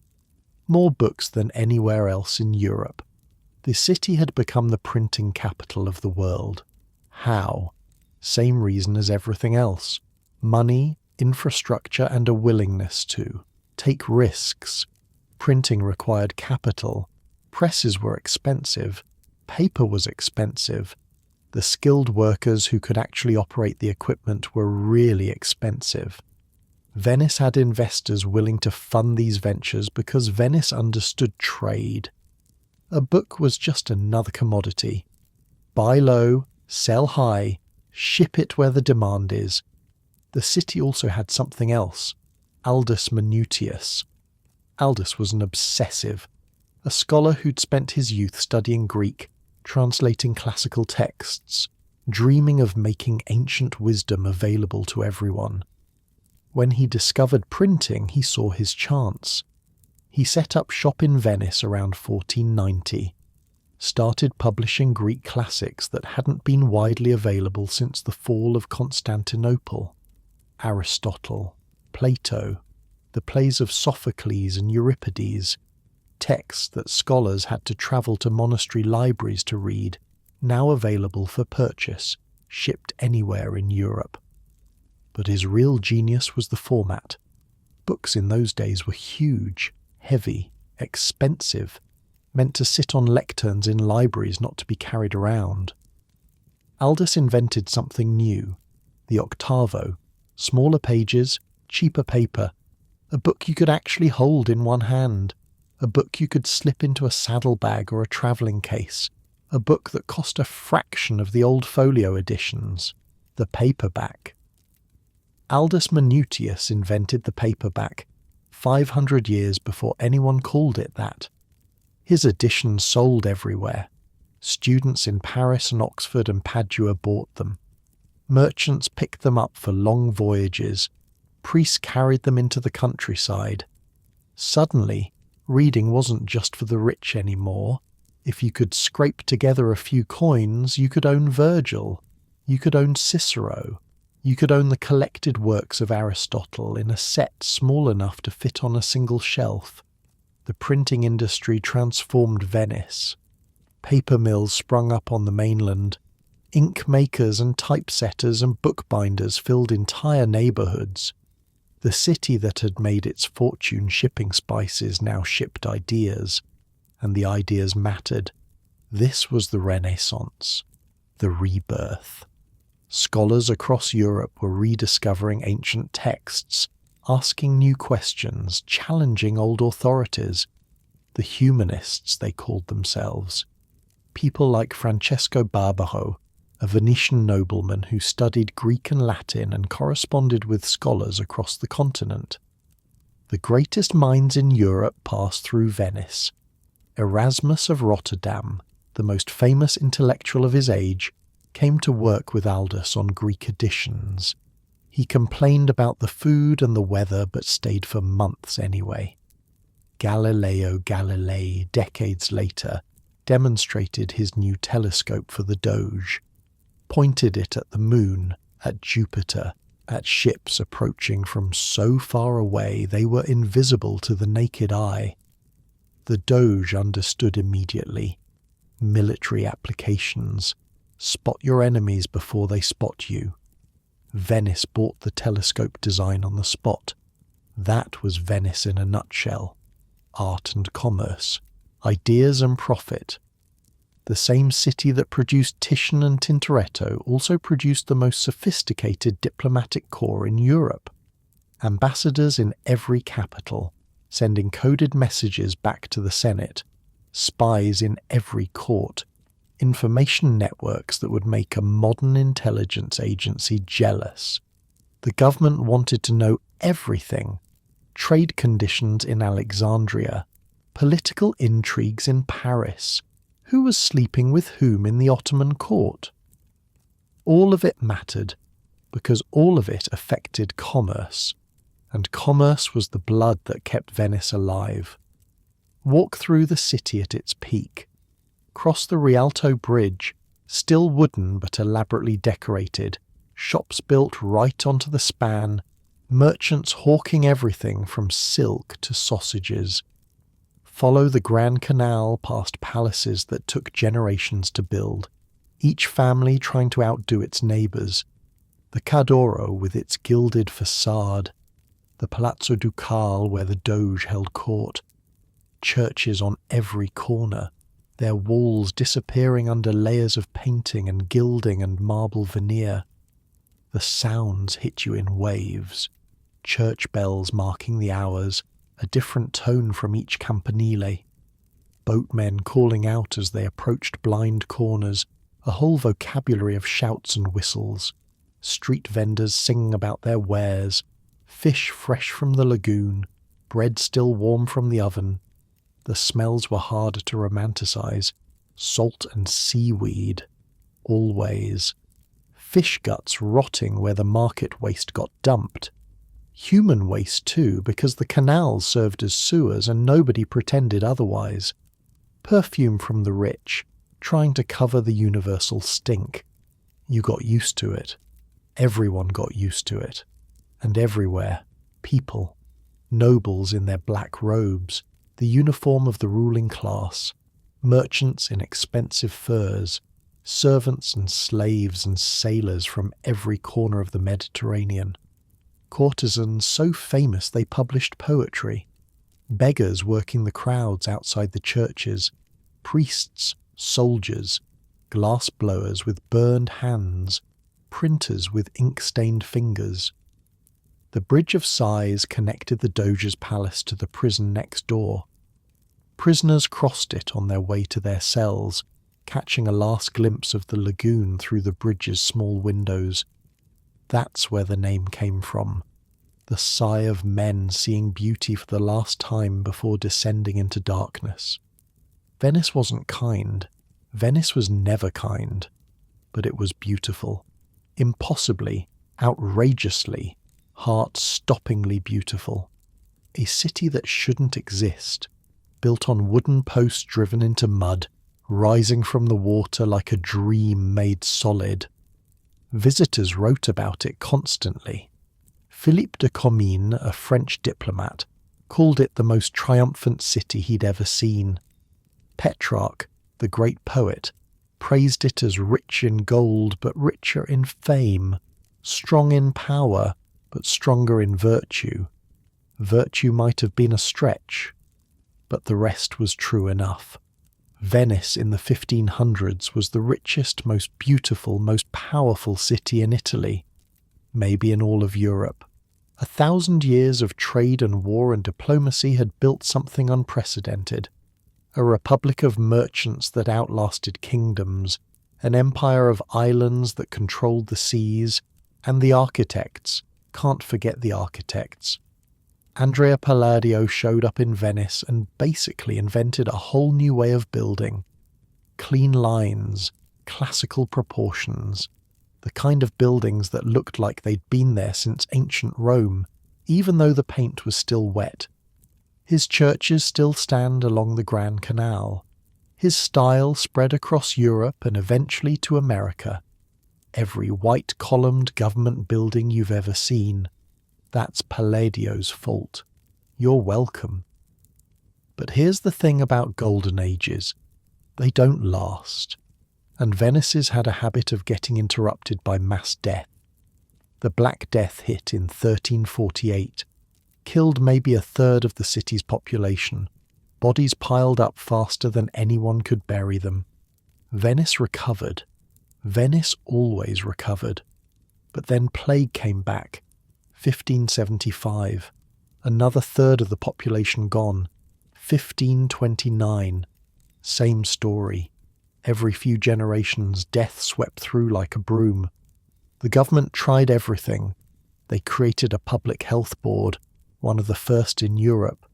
A: More books than anywhere else in Europe. The city had become the printing capital of the world. How? Same reason as everything else. Money, infrastructure and a willingness to take risks. Printing required capital. Presses were expensive. Paper was expensive. The skilled workers who could actually operate the equipment were really expensive. Venice had investors willing to fund these ventures because Venice understood trade. A book was just another commodity. Buy low, sell high, ship it where the demand is. The city also had something else, Aldus Manutius. Aldus was an obsessive, a scholar who'd spent his youth studying Greek, translating classical texts, dreaming of making ancient wisdom available to everyone. When he discovered printing, he saw his chance. He set up shop in Venice around 1490, started publishing Greek classics that hadn't been widely available since the fall of Constantinople. Aristotle, Plato, the plays of Sophocles and Euripides, texts that scholars had to travel to monastery libraries to read, now available for purchase, shipped anywhere in Europe. But his real genius was the format. Books in those days were huge, heavy, expensive, meant to sit on lecterns in libraries, not to be carried around. Aldus invented something new, the octavo, smaller pages, cheaper paper, a book you could actually hold in one hand, a book you could slip into a saddlebag or a travelling case, a book that cost a fraction of the old folio editions, the paperback. Aldus Manutius invented the paperback 500 years before anyone called it that. His editions sold everywhere. Students in Paris and Oxford and Padua bought them. Merchants picked them up for long voyages. Priests carried them into the countryside. Suddenly, reading wasn't just for the rich anymore. If you could scrape together a few coins, you could own Virgil. You could own Cicero. You could own the collected works of Aristotle in a set small enough to fit on a single shelf. The printing industry transformed Venice. Paper mills sprung up on the mainland. Ink makers and typesetters and bookbinders filled entire neighbourhoods. The city that had made its fortune shipping spices now shipped ideas, and the ideas mattered. This was the Renaissance, the rebirth. Scholars across Europe were rediscovering ancient texts, asking new questions, challenging old authorities. The humanists, they called themselves. People like Francesco Barbaro, a Venetian nobleman who studied Greek and Latin and corresponded with scholars across the continent. The greatest minds in Europe passed through Venice. Erasmus of Rotterdam, the most famous intellectual of his age, came to work with Aldous on Greek editions. He complained about the food and the weather, but stayed for months anyway. Galileo Galilei, decades later, demonstrated his new telescope for the Doge, pointed it at the moon, at Jupiter, at ships approaching from so far away they were invisible to the naked eye. The Doge understood immediately. Military applications. Spot your enemies before they spot you. Venice bought the telescope design on the spot. That was Venice in a nutshell. Art and commerce. Ideas and profit. The same city that produced Titian and Tintoretto also produced the most sophisticated diplomatic corps in Europe. Ambassadors in every capital, sending coded messages back to the Senate, spies in every court, information networks that would make a modern intelligence agency jealous. The government wanted to know everything. Trade conditions in Alexandria, political intrigues in Paris, who was sleeping with whom in the Ottoman court. All of it mattered, because all of it affected commerce, and commerce was the blood that kept Venice alive. Walk through the city at its peak. Cross the Rialto Bridge, still wooden but elaborately decorated, shops built right onto the span, merchants hawking everything from silk to sausages. Follow the Grand Canal past palaces that took generations to build, each family trying to outdo its neighbours. The Cadoro with its gilded facade, the Palazzo Ducale where the Doge held court, churches on every corner, their walls disappearing under layers of painting and gilding and marble veneer. The sounds hit you in waves, church bells marking the hours, a different tone from each campanile, boatmen calling out as they approached blind corners, a whole vocabulary of shouts and whistles, street vendors singing about their wares, fish fresh from the lagoon, bread still warm from the oven. The smells were harder to romanticize. Salt and seaweed, always. Fish guts rotting where the market waste got dumped. Human waste too, because the canals served as sewers and nobody pretended otherwise. Perfume from the rich, trying to cover the universal stink. You got used to it. Everyone got used to it. And everywhere, people. Nobles in their black robes, the uniform of the ruling class. Merchants in expensive furs. Servants and slaves and sailors from every corner of the Mediterranean. Courtesans so famous they published poetry, beggars working the crowds outside the churches, priests, soldiers, glass blowers with burned hands, printers with ink-stained fingers. The Bridge of Sighs connected the Doge's palace to the prison next door. Prisoners crossed it on their way to their cells, catching a last glimpse of the lagoon through the bridge's small windows. That's where the name came from. The sigh of men seeing beauty for the last time before descending into darkness. Venice wasn't kind. Venice was never kind. But it was beautiful. Impossibly, outrageously, heart-stoppingly beautiful. A city that shouldn't exist, built on wooden posts driven into mud, rising from the water like a dream made solid. Visitors wrote about it constantly. Philippe de Comines, a French diplomat, called it the most triumphant city he'd ever seen. Petrarch, the great poet, praised it as rich in gold but richer in fame, strong in power but stronger in virtue. Virtue might have been a stretch, but the rest was true enough. Venice in the 1500s was the richest, most beautiful, most powerful city in Italy, maybe in all of Europe. 1,000 years of trade and war and diplomacy had built something unprecedented. A republic of merchants that outlasted kingdoms, an empire of islands that controlled the seas, and the architects, can't forget the architects. Andrea Palladio showed up in Venice and basically invented a whole new way of building. Clean lines, classical proportions, the kind of buildings that looked like they'd been there since ancient Rome, even though the paint was still wet. His churches still stand along the Grand Canal. His style spread across Europe and eventually to America. Every white-columned government building you've ever seen. That's Palladio's fault. You're welcome. But here's the thing about golden ages. They don't last. And Venice's had a habit of getting interrupted by mass death. The Black Death hit in 1348, killed maybe a third of the city's population. Bodies piled up faster than anyone could bury them. Venice recovered. Venice always recovered. But then plague came back. 1575. Another third of the population gone. 1529. Same story. Every few generations, death swept through like a broom. The government tried everything. They created a public health board, one of the first in Europe.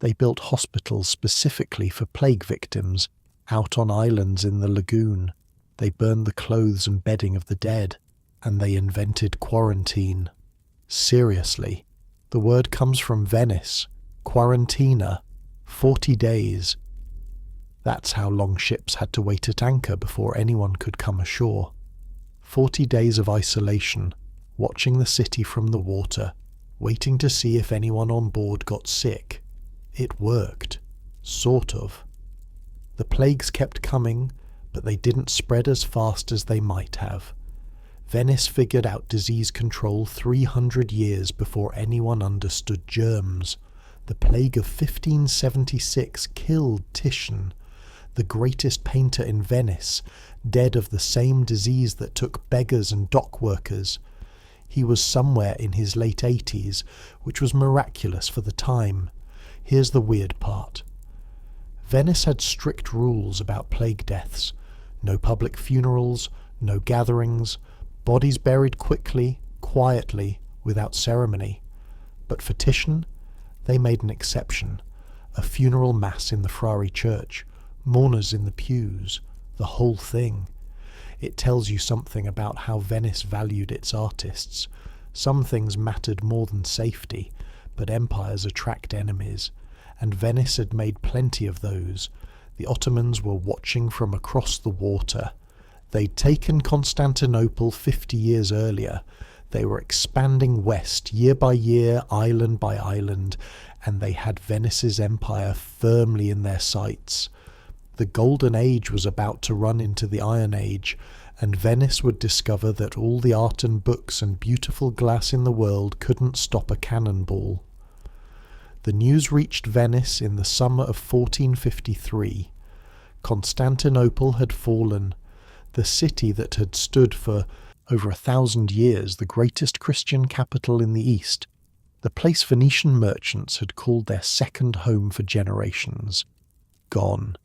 A: They built hospitals specifically for plague victims, out on islands in the lagoon. They burned the clothes and bedding of the dead. And they invented quarantine. Seriously, the word comes from Venice. Quarantina. 40 days. That's how long ships had to wait at anchor before anyone could come ashore. 40 days of isolation, watching the city from the water, waiting to see if anyone on board got sick. It worked. Sort of. The plagues kept coming, but they didn't spread as fast as they might have. Venice figured out disease control 300 years before anyone understood germs. The plague of 1576 killed Titian, the greatest painter in Venice, dead of the same disease that took beggars and dock workers. He was somewhere in his late 80s, which was miraculous for the time. Here's the weird part. Venice had strict rules about plague deaths. No public funerals, no gatherings, bodies buried quickly, quietly, without ceremony. But for Titian, they made an exception. A funeral mass in the Frari church, mourners in the pews, the whole thing. It tells you something about how Venice valued its artists. Some things mattered more than safety, but empires attract enemies, and Venice had made plenty of those. The Ottomans were watching from across the water. They'd taken Constantinople 50 years earlier. They were expanding west year by year, island by island, and they had Venice's empire firmly in their sights. The Golden Age was about to run into the Iron Age, and Venice would discover that all the art and books and beautiful glass in the world couldn't stop a cannonball. The news reached Venice in the summer of 1453. Constantinople had fallen. The city that had stood for over 1,000 years, the greatest Christian capital in the East, the place Venetian merchants had called their second home for generations, gone.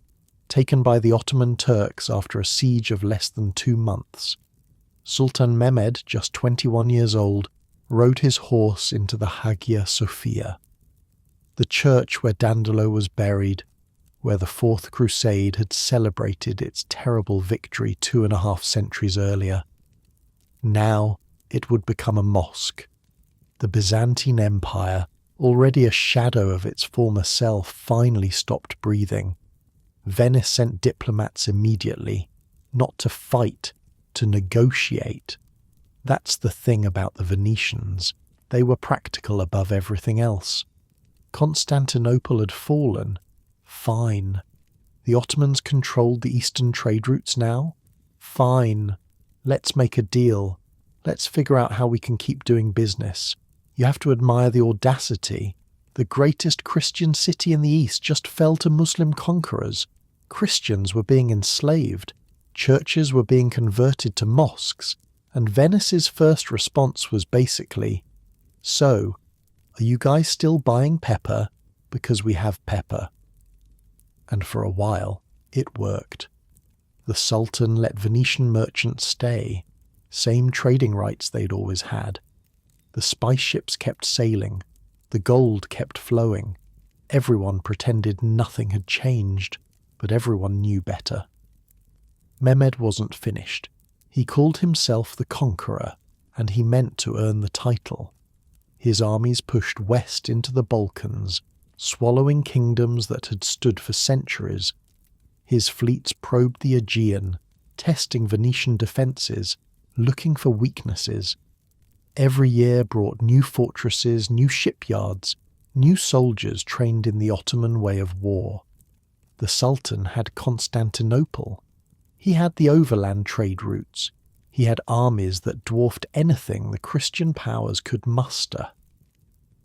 A: Taken by the Ottoman Turks after a siege of less than 2 months. Sultan Mehmed, just 21 years old, rode his horse into the Hagia Sophia, the church where Dandolo was buried, where the Fourth Crusade had celebrated its terrible victory 2.5 centuries earlier. Now it would become a mosque. The Byzantine Empire, already a shadow of its former self, finally stopped breathing. Venice sent diplomats immediately, not to fight, to negotiate. That's the thing about the Venetians. They were practical above everything else. Constantinople had fallen. Fine. The Ottomans controlled the eastern trade routes now? Fine. Let's make a deal. Let's figure out how we can keep doing business. You have to admire the audacity. The greatest Christian city in the East just fell to Muslim conquerors. Christians were being enslaved. Churches were being converted to mosques. And Venice's first response was basically, "So, are you guys still buying pepper? Because we have pepper." And for a while, it worked. The Sultan let Venetian merchants stay, same trading rights they'd always had. The spice ships kept sailing. The gold kept flowing. Everyone pretended nothing had changed, but everyone knew better. Mehmed wasn't finished. He called himself the Conqueror, and he meant to earn the title. His armies pushed west into the Balkans, swallowing kingdoms that had stood for centuries. His fleets probed the Aegean, testing Venetian defences, looking for weaknesses. Every year brought new fortresses, new shipyards, new soldiers trained in the Ottoman way of war. The Sultan had Constantinople. He had the overland trade routes. He had armies that dwarfed anything the Christian powers could muster.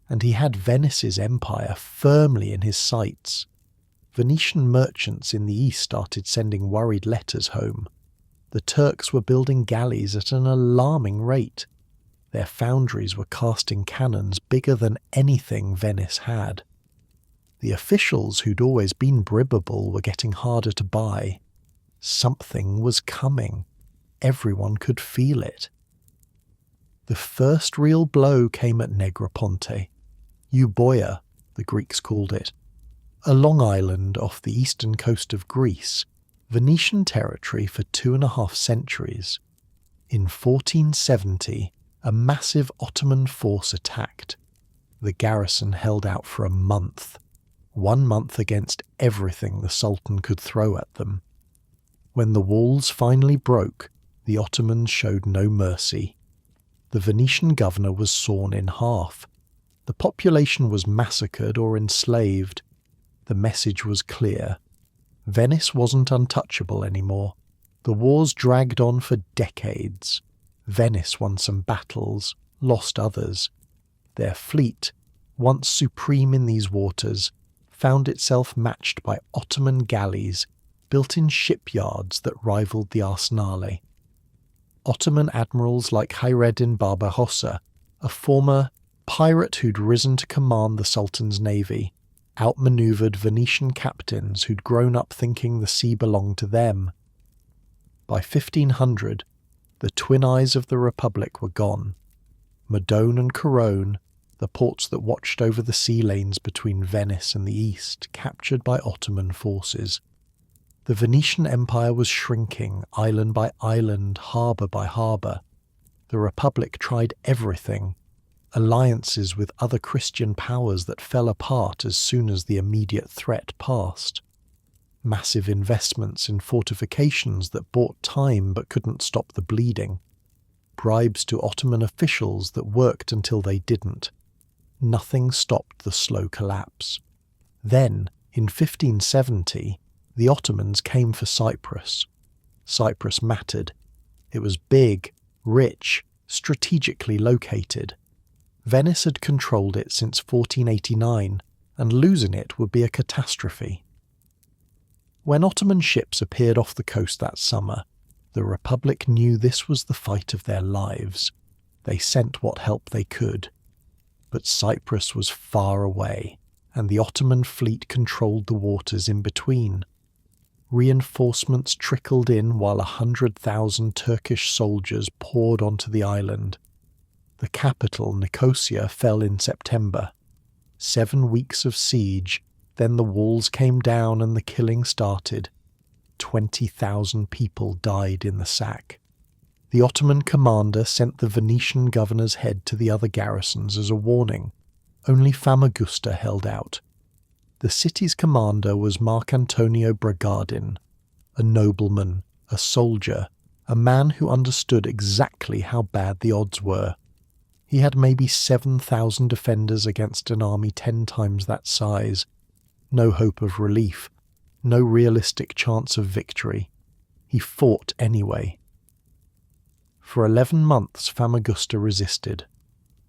A: And he had Venice's empire firmly in his sights. Venetian merchants in the east started sending worried letters home. The Turks were building galleys at an alarming rate. Their foundries were casting cannons bigger than anything Venice had. The officials who'd always been bribbable were getting harder to buy. Something was coming. Everyone could feel it. The first real blow came at Negroponte. Euboea, the Greeks called it. A long island off the eastern coast of Greece, Venetian territory for 2.5 centuries. In 1470, a massive Ottoman force attacked. The garrison held out for a month. 1 month against everything the Sultan could throw at them. When the walls finally broke, the Ottomans showed no mercy. The Venetian governor was sawn in half. The population was massacred or enslaved. The message was clear. Venice wasn't untouchable anymore. The wars dragged on for decades. Venice won some battles, lost others. Their fleet, once supreme in these waters, found itself matched by Ottoman galleys built in shipyards that rivaled the arsenale. Ottoman admirals like Hayreddin Barbarossa, a former pirate who'd risen to command the Sultan's navy, outmaneuvered Venetian captains who'd grown up thinking the sea belonged to them. By 1500, the twin eyes of the Republic were gone. Modone and Corone, the ports that watched over the sea lanes between Venice and the east, captured by Ottoman forces. The Venetian Empire was shrinking, island by island, harbour by harbour. The Republic tried everything. Alliances with other Christian powers that fell apart as soon as the immediate threat passed. Massive investments in fortifications that bought time but couldn't stop the bleeding. Bribes to Ottoman officials that worked until they didn't. Nothing stopped the slow collapse. Then, in 1570, the Ottomans came for Cyprus. Cyprus mattered. It was big, rich, strategically located. Venice had controlled it since 1489, and losing it would be a catastrophe. When Ottoman ships appeared off the coast that summer, the Republic knew this was the fight of their lives. They sent what help they could. But Cyprus was far away, and the Ottoman fleet controlled the waters in between. Reinforcements trickled in while 100,000 Turkish soldiers poured onto the island. The capital, Nicosia, fell in September. 7 weeks of siege, then the walls came down and the killing started. 20,000 people died in the sack. The Ottoman commander sent the Venetian governor's head to the other garrisons as a warning. Only Famagusta held out. The city's commander was Marcantonio Bragadin, a nobleman, a soldier, a man who understood exactly how bad the odds were. He had maybe 7,000 defenders against an army 10 times that size. No hope of relief, no realistic chance of victory. He fought anyway. For 11 months Famagusta resisted.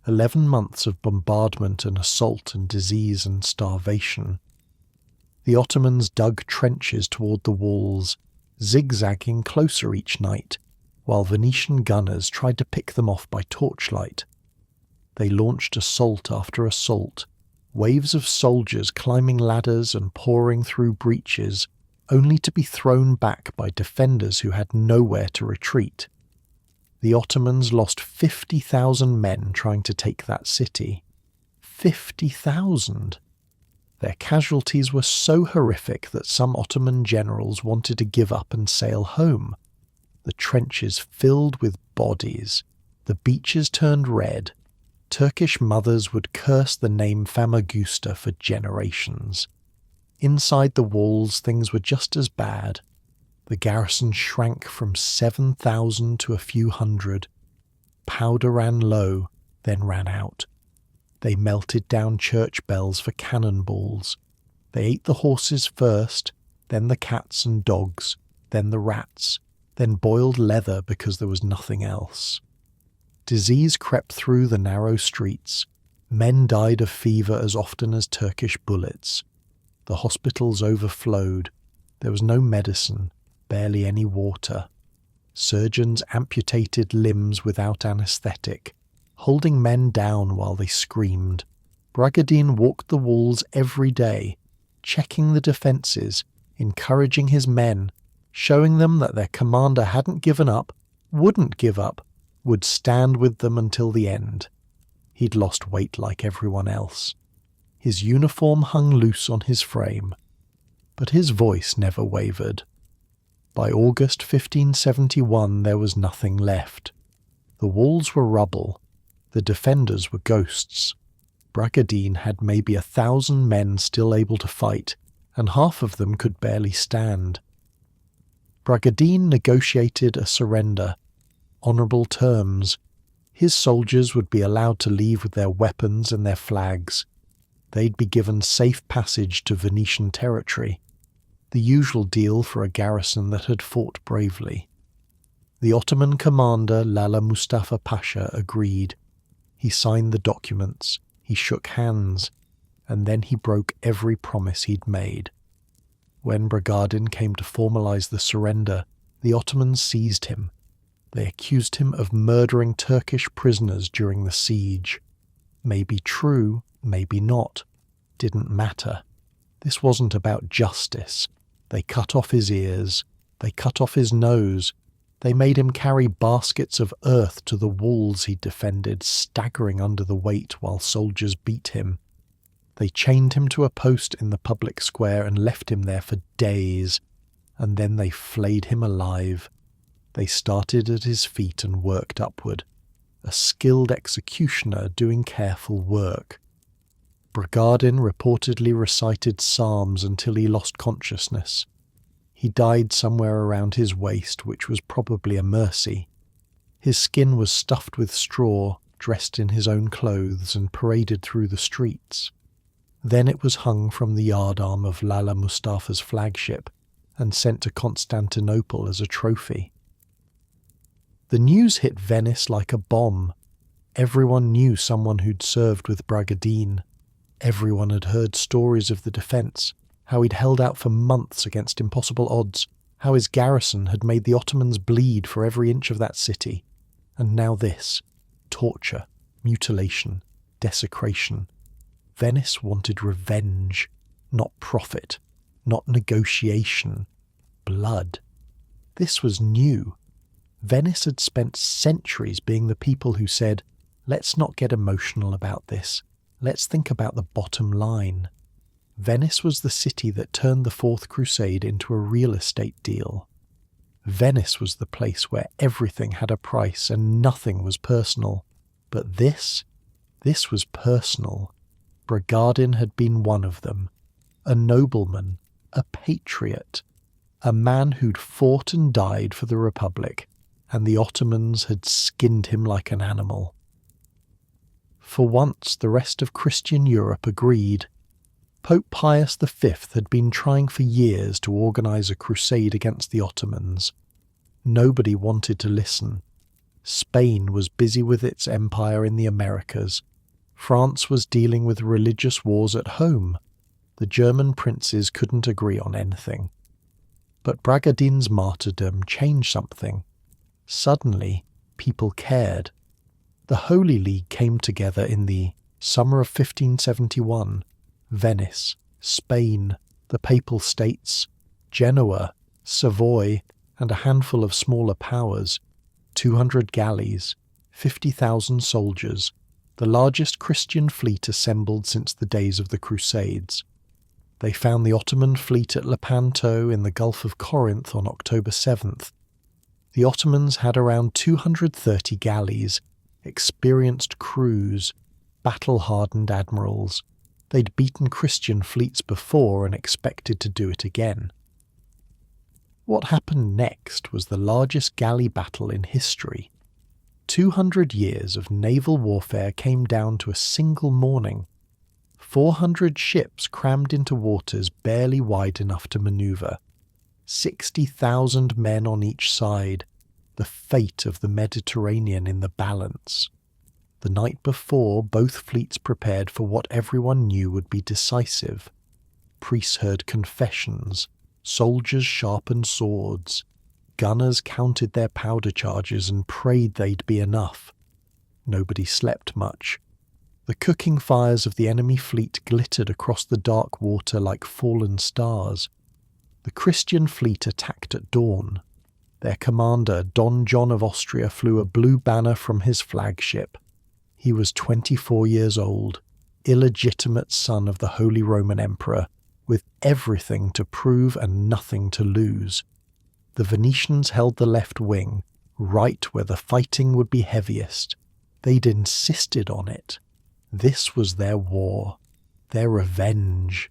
A: 11 months of bombardment and assault and disease and starvation. The Ottomans dug trenches toward the walls, zigzagging closer each night, while Venetian gunners tried to pick them off by torchlight. They launched assault after assault, waves of soldiers climbing ladders and pouring through breaches, only to be thrown back by defenders who had nowhere to retreat. The Ottomans lost 50,000 men trying to take that city. 50,000. Their casualties were so horrific that some Ottoman generals wanted to give up and sail home. The trenches filled with bodies, the beaches turned red. Turkish mothers would curse the name Famagusta for generations. Inside the walls, things were just as bad. The garrison shrank from 7,000 to a few hundred. Powder ran low, then ran out. They melted down church bells for cannonballs. They ate the horses first, then the cats and dogs, then the rats, then boiled leather because there was nothing else. Disease crept through the narrow streets. Men died of fever as often as Turkish bullets. The hospitals overflowed. There was no medicine, barely any water. Surgeons amputated limbs without anaesthetic, holding men down while they screamed. Bragadin walked the walls every day, checking the defences, encouraging his men, showing them that their commander hadn't given up, wouldn't give up, would stand with them until the end. He'd lost weight like everyone else. His uniform hung loose on his frame, but his voice never wavered. By August 1571 there was nothing left. The walls were rubble. The defenders were ghosts. Bragadin had maybe 1,000 men still able to fight, and half of them could barely stand. Bragadin negotiated a surrender, honourable terms. His soldiers would be allowed to leave with their weapons and their flags. They'd be given safe passage to Venetian territory, the usual deal for a garrison that had fought bravely. The Ottoman commander, Lala Mustafa Pasha, agreed. He signed the documents, he shook hands, and then he broke every promise he'd made. When Bragadin came to formalise the surrender, the Ottomans seized him. They accused him of murdering Turkish prisoners during the siege. Maybe true, maybe not. Didn't matter. This wasn't about justice. They cut off his ears. They cut off his nose. They made him carry baskets of earth to the walls he defended, staggering under the weight while soldiers beat him. They chained him to a post in the public square and left him there for days, and then they flayed him alive. They started at his feet and worked upward, a skilled executioner doing careful work. Bragadin reportedly recited psalms until he lost consciousness. He died somewhere around his waist, which was probably a mercy. His skin was stuffed with straw, dressed in his own clothes, and paraded through the streets. Then it was hung from the yardarm of Lala Mustafa's flagship and sent to Constantinople as a trophy. The news hit Venice like a bomb. Everyone knew someone who'd served with Bragadin. Everyone had heard stories of the defence, how he'd held out for months against impossible odds, how his garrison had made the Ottomans bleed for every inch of that city. And now this. Torture, mutilation, desecration. Venice wanted revenge, not profit, not negotiation. Blood. This was new. Venice had spent centuries being the people who said, let's not get emotional about this. Let's think about the bottom line. Venice was the city that turned the Fourth Crusade into a real estate deal. Venice was the place where everything had a price and nothing was personal. But this was personal. Bragadin had been one of them. A nobleman, a patriot, a man who'd fought and died for the Republic, and the Ottomans had skinned him like an animal. For once, the rest of Christian Europe agreed. Pope Pius V had been trying for years to organise a crusade against the Ottomans. Nobody wanted to listen. Spain was busy with its empire in the Americas. France was dealing with religious wars at home. The German princes couldn't agree on anything. But Bragadin's martyrdom changed something. Suddenly, people cared. The Holy League came together in the summer of 1571. Venice, Spain, the Papal States, Genoa, Savoy, and a handful of smaller powers, 200 galleys, 50,000 soldiers, the largest Christian fleet assembled since the days of the Crusades. They found the Ottoman fleet at Lepanto in the Gulf of Corinth on October 7th. The Ottomans had around 230 galleys, experienced crews, battle-hardened admirals. They'd beaten Christian fleets before and expected to do it again. What happened next was the largest galley battle in history. 200 years of naval warfare came down to a single morning. 400 ships crammed into waters barely wide enough to maneuver. 60,000 men on each side, the fate of the Mediterranean in the balance. The night before, both fleets prepared for what everyone knew would be decisive. Priests heard confessions, soldiers sharpened swords, gunners counted their powder charges and prayed they'd be enough. Nobody slept much. The cooking fires of the enemy fleet glittered across the dark water like fallen stars. The Christian fleet attacked at dawn. Their commander, Don John of Austria, flew a blue banner from his flagship. He was 24 years old, illegitimate son of the Holy Roman Emperor, with everything to prove and nothing to lose. The Venetians held the left wing, right where the fighting would be heaviest. They'd insisted on it. This was their war, their revenge.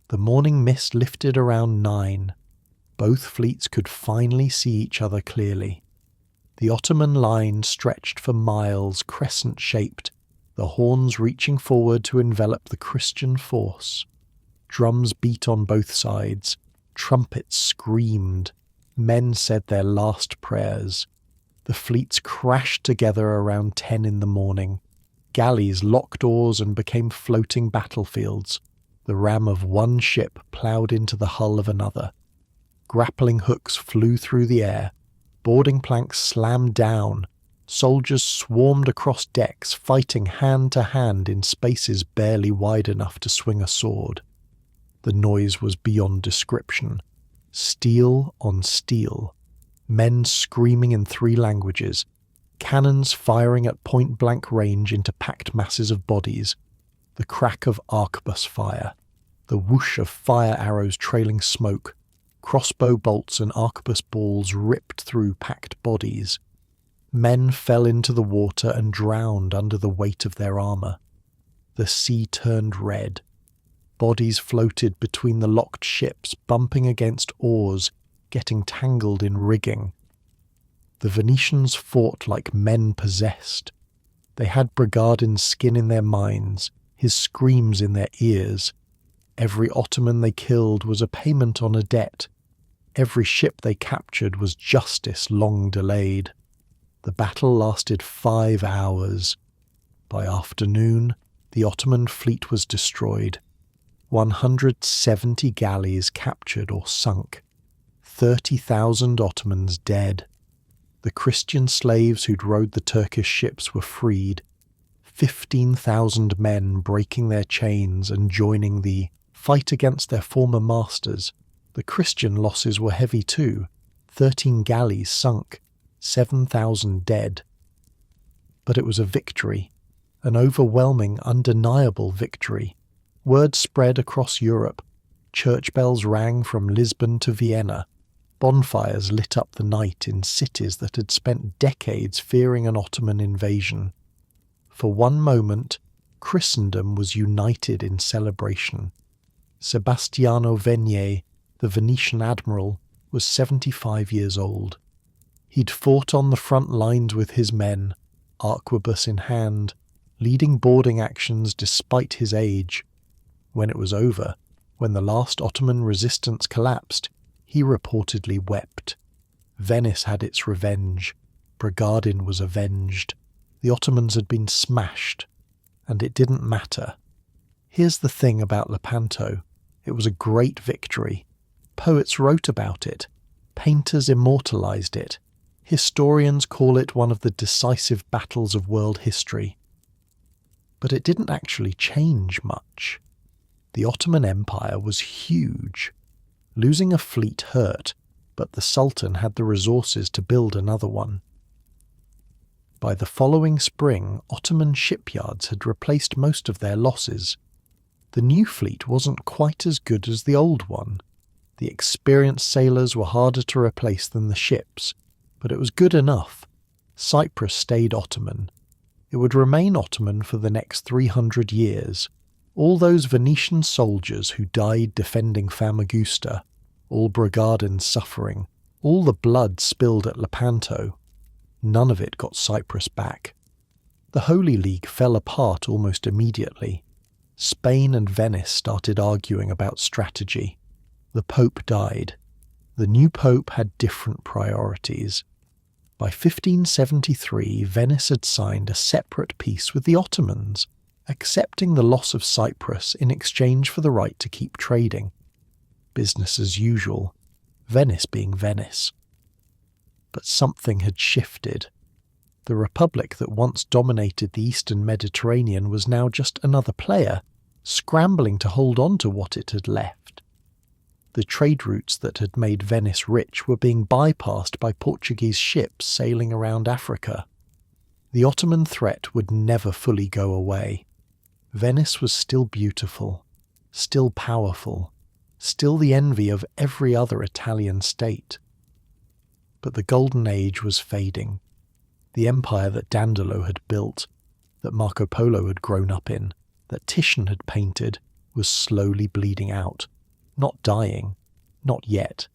A: The morning mist lifted around 9. Both fleets could finally see each other clearly. The Ottoman line stretched for miles, crescent-shaped, the horns reaching forward to envelop the Christian force. Drums beat on both sides, trumpets screamed, men said their last prayers. The fleets crashed together around 10 in the morning. Galleys locked oars and became floating battlefields. The ram of one ship ploughed into the hull of another. Grappling hooks flew through the air. Boarding planks slammed down. Soldiers swarmed across decks, fighting hand to hand in spaces barely wide enough to swing a sword. The noise was beyond description. Steel on steel. Men screaming in 3 languages. Cannons firing at point-blank range into packed masses of bodies. The crack of arquebus fire. The whoosh of fire arrows trailing smoke. Crossbow bolts and arquebus balls ripped through packed bodies. Men fell into the water and drowned under the weight of their armour. The sea turned red. Bodies floated between the locked ships, bumping against oars, getting tangled in rigging. The Venetians fought like men possessed. They had Bragadin's skin in their minds, his screams in their ears. Every Ottoman they killed was a payment on a debt. Every ship they captured was justice long delayed. The battle lasted 5 hours. By afternoon, the Ottoman fleet was destroyed. 170 galleys captured or sunk. 30,000 Ottomans dead. The Christian slaves who'd rowed the Turkish ships were freed. 15,000 men breaking their chains and joining the fight against their former masters. The Christian losses were heavy too. 13 galleys sunk, 7,000 dead. But it was a victory, an overwhelming, undeniable victory. Word spread across Europe. Church bells rang from Lisbon to Vienna. Bonfires lit up the night in cities that had spent decades fearing an Ottoman invasion. For one moment, Christendom was united in celebration. Sebastiano Venier, the Venetian admiral, was 75 years old. He'd fought on the front lines with his men, arquebus in hand, leading boarding actions despite his age. When it was over, when the last Ottoman resistance collapsed, he reportedly wept. Venice had its revenge. Bragadin was avenged. The Ottomans had been smashed, and it didn't matter. Here's the thing about Lepanto. It was a great victory. Poets wrote about it. Painters immortalized it. Historians call it one of the decisive battles of world history. But it didn't actually change much. The Ottoman Empire was huge. Losing a fleet hurt, but the Sultan had the resources to build another one. By the following spring, Ottoman shipyards had replaced most of their losses. The new fleet wasn't quite as good as the old one. The experienced sailors were harder to replace than the ships, but it was good enough. Cyprus stayed Ottoman. It would remain Ottoman for the next 300 years. All those Venetian soldiers who died defending Famagusta, all Bragadin's suffering, all the blood spilled at Lepanto, none of it got Cyprus back. The Holy League fell apart almost immediately. Spain and Venice started arguing about strategy. The Pope died. The new Pope had different priorities. By 1573, Venice had signed a separate peace with the Ottomans, accepting the loss of Cyprus in exchange for the right to keep trading. Business as usual, Venice being Venice. But something had shifted. The republic that once dominated the eastern Mediterranean was now just another player, scrambling to hold on to what it had left. The trade routes that had made Venice rich were being bypassed by Portuguese ships sailing around Africa. The Ottoman threat would never fully go away. Venice was still beautiful, still powerful, still the envy of every other Italian state. But the golden age was fading. The empire that Dandolo had built, that Marco Polo had grown up in, that Titian had painted, was slowly bleeding out. Not dying. Not yet.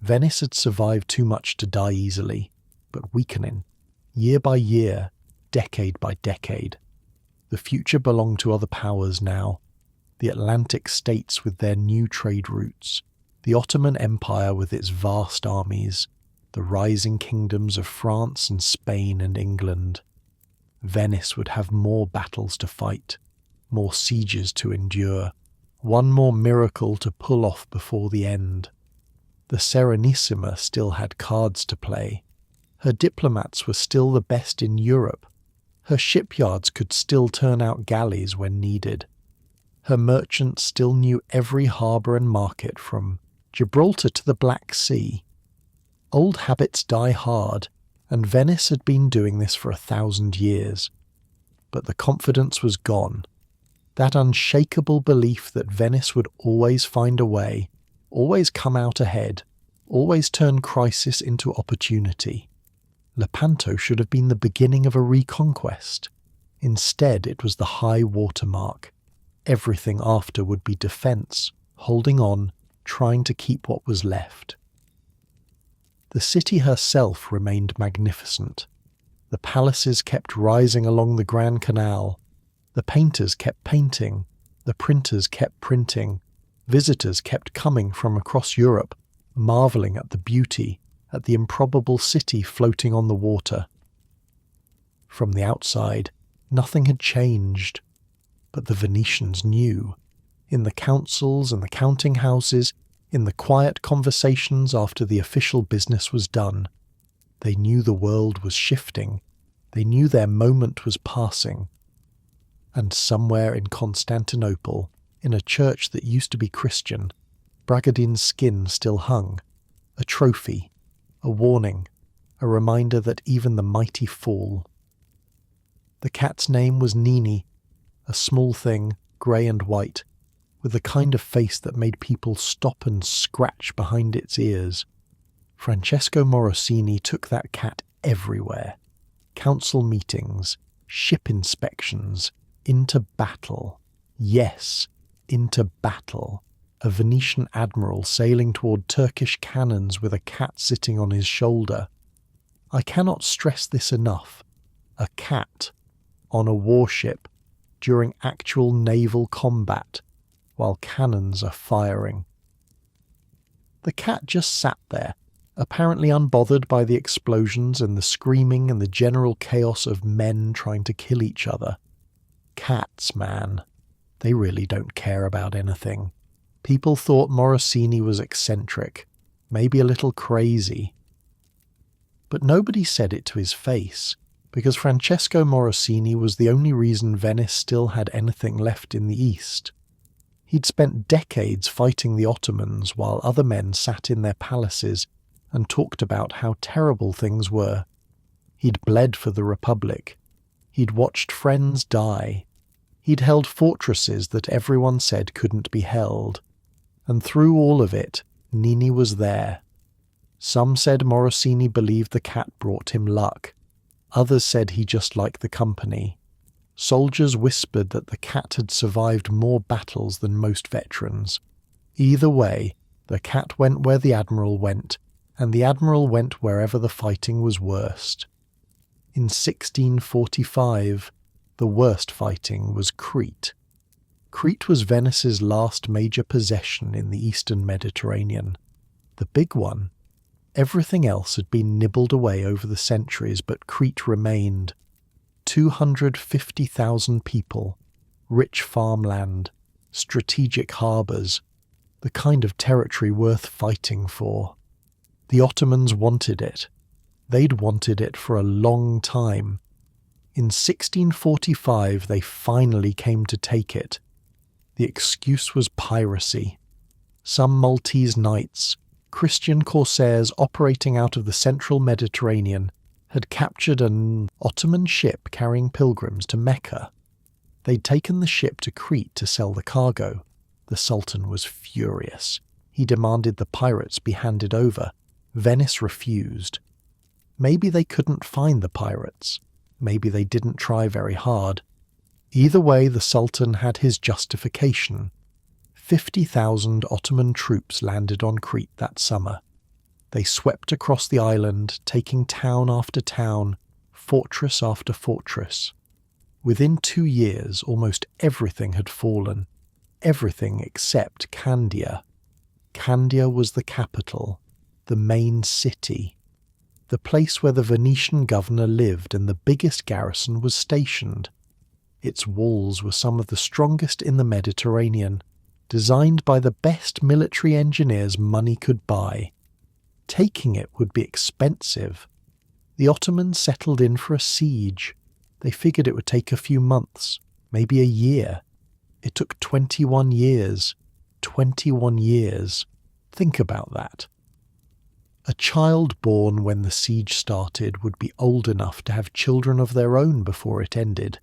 A: Venice had survived too much to die easily, but weakening, year by year, decade by decade. The future belonged to other powers now. The Atlantic states with their new trade routes, the Ottoman Empire with its vast armies, the rising kingdoms of France and Spain and England. Venice would have more battles to fight, more sieges to endure, one more miracle to pull off before the end. The Serenissima still had cards to play. Her diplomats were still the best in Europe. Her shipyards could still turn out galleys when needed. Her merchants still knew every harbour and market from Gibraltar to the Black Sea. Old habits die hard, and Venice had been doing this for 1,000 years. But the confidence was gone. That unshakable belief that Venice would always find a way, always come out ahead, always turn crisis into opportunity. Lepanto should have been the beginning of a reconquest. Instead, it was the high water mark. Everything after would be defence, holding on, trying to keep what was left. The city herself remained magnificent. The palaces kept rising along the Grand Canal. The painters kept painting, the printers kept printing, visitors kept coming from across Europe, marvelling at the beauty, at the improbable city floating on the water. From the outside, nothing had changed, but the Venetians knew. In the councils and the counting houses, in the quiet conversations after the official business was done, they knew the world was shifting, they knew their moment was passing. And somewhere in Constantinople, in a church that used to be Christian, Bragadin's skin still hung, a trophy, a warning, a reminder that even the mighty fall. The cat's name was Nini, a small thing, grey and white, with the kind of face that made people stop and scratch behind its ears. Francesco Morosini took that cat everywhere. Council meetings, ship inspections, into battle. Yes, into battle. A Venetian admiral sailing toward Turkish cannons with a cat sitting on his shoulder. I cannot stress this enough. A cat on a warship during actual naval combat while cannons are firing. The cat just sat there, apparently unbothered by the explosions and the screaming and the general chaos of men trying to kill each other. Cats, man. They really don't care about anything. People thought Morosini was eccentric, maybe a little crazy. But nobody said it to his face, because Francesco Morosini was the only reason Venice still had anything left in the East. He'd spent decades fighting the Ottomans while other men sat in their palaces and talked about how terrible things were. He'd bled for the Republic. He'd watched friends die. He'd held fortresses that everyone said couldn't be held. And through all of it, Nini was there. Some said Morosini believed the cat brought him luck. Others said he just liked the company. Soldiers whispered that the cat had survived more battles than most veterans. Either way, the cat went where the admiral went, and the admiral went wherever the fighting was worst. In 1645, the worst fighting was Crete. Crete was Venice's last major possession in the eastern Mediterranean. The big one. Everything else had been nibbled away over the centuries, but Crete remained. 250,000 people, rich farmland, strategic harbours, the kind of territory worth fighting for. The Ottomans wanted it. They'd wanted it for a long time. In 1645 they finally came to take it. The excuse was piracy. Some Maltese knights, Christian corsairs operating out of the central Mediterranean, had captured an Ottoman ship carrying pilgrims to Mecca. They'd taken the ship to Crete to sell the cargo. The Sultan was furious. He demanded the pirates be handed over. Venice refused. Maybe they couldn't find the pirates. Maybe they didn't try very hard. Either way, the Sultan had his justification. 50,000 Ottoman troops landed on Crete that summer. They swept across the island, taking town after town, fortress after fortress. Within 2 years, almost everything had fallen. Everything except Candia. Candia was the capital, the main city, the place where the Venetian governor lived and the biggest garrison was stationed. Its walls were some of the strongest in the Mediterranean, designed by the best military engineers money could buy. Taking it would be expensive. The Ottomans settled in for a siege. They figured it would take a few months, maybe a year. It took 21 years. 21 years. Think about that. A child born when the siege started would be old enough to have children of their own before it ended.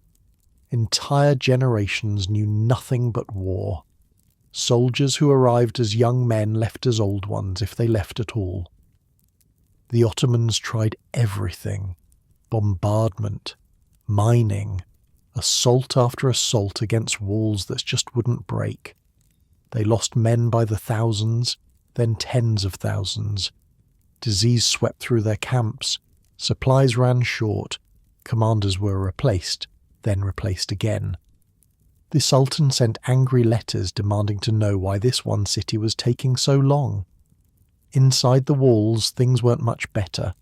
A: Entire generations knew nothing but war. Soldiers who arrived as young men left as old ones if they left at all. The Ottomans tried everything. Bombardment, mining, assault after assault against walls that just wouldn't break. They lost men by the thousands, then tens of thousands. Disease swept through their camps, supplies ran short, commanders were replaced, then replaced again. The Sultan sent angry letters demanding to know why this one city was taking so long. Inside the walls, things weren't much better.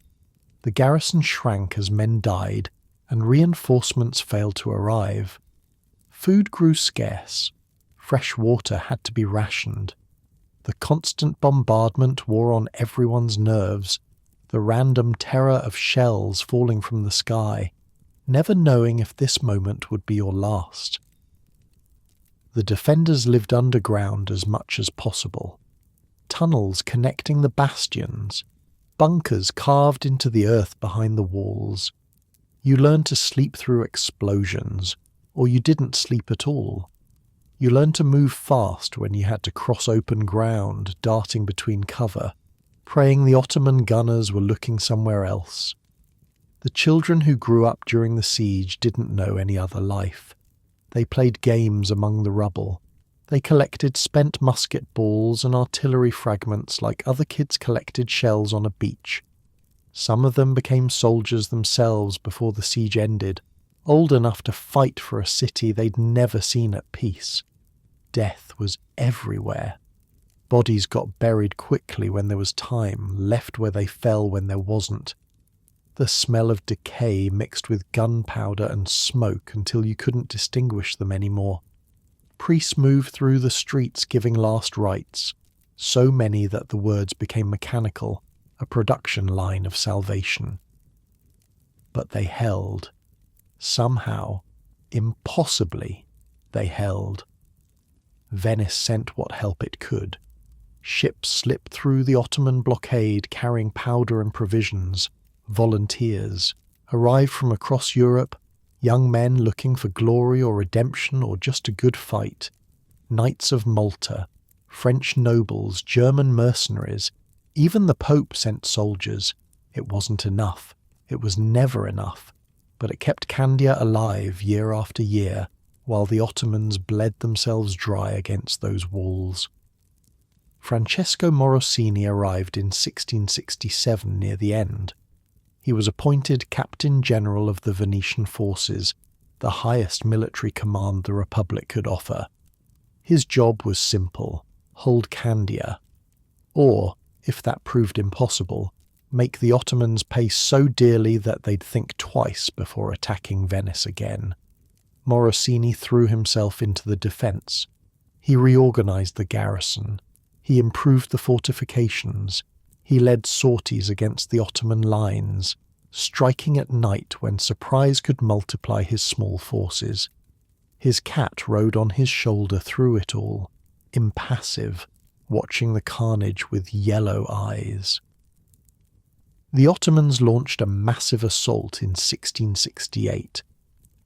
A: The garrison shrank as men died, and reinforcements failed to arrive. Food grew scarce. Fresh water had to be rationed. The constant bombardment wore on everyone's nerves, the random terror of shells falling from the sky, never knowing if this moment would be your last. The defenders lived underground as much as possible. Tunnels connecting the bastions, bunkers carved into the earth behind the walls. You learned to sleep through explosions, or you didn't sleep at all. You learned to move fast when you had to cross open ground, darting between cover, praying the Ottoman gunners were looking somewhere else. The children who grew up during the siege didn't know any other life. They played games among the rubble. They collected spent musket balls and artillery fragments like other kids collected shells on a beach. Some of them became soldiers themselves before the siege ended, old enough to fight for a city they'd never seen at peace. Death was everywhere. Bodies got buried quickly when there was time, left where they fell when there wasn't. The smell of decay mixed with gunpowder and smoke until you couldn't distinguish them anymore. Priests moved through the streets giving last rites, so many that the words became mechanical, a production line of salvation. But they held. Somehow, impossibly, they held. Venice sent what help it could. Ships slipped through the Ottoman blockade carrying powder and provisions, volunteers, arrived from across Europe, young men looking for glory or redemption or just a good fight. Knights of Malta, French nobles, German mercenaries, even the Pope sent soldiers. It wasn't enough. It was never enough. But it kept Candia alive year after year, while the Ottomans bled themselves dry against those walls. Francesco Morosini arrived in 1667 near the end. He was appointed Captain General of the Venetian forces, the highest military command the Republic could offer. His job was simple: hold Candia. Or, if that proved impossible, make the Ottomans pay so dearly that they'd think twice before attacking Venice again. Morosini threw himself into the defence. He reorganised the garrison. He improved the fortifications. He led sorties against the Ottoman lines, striking at night when surprise could multiply his small forces. His cat rode on his shoulder through it all, impassive, watching the carnage with yellow eyes. The Ottomans launched a massive assault in 1668.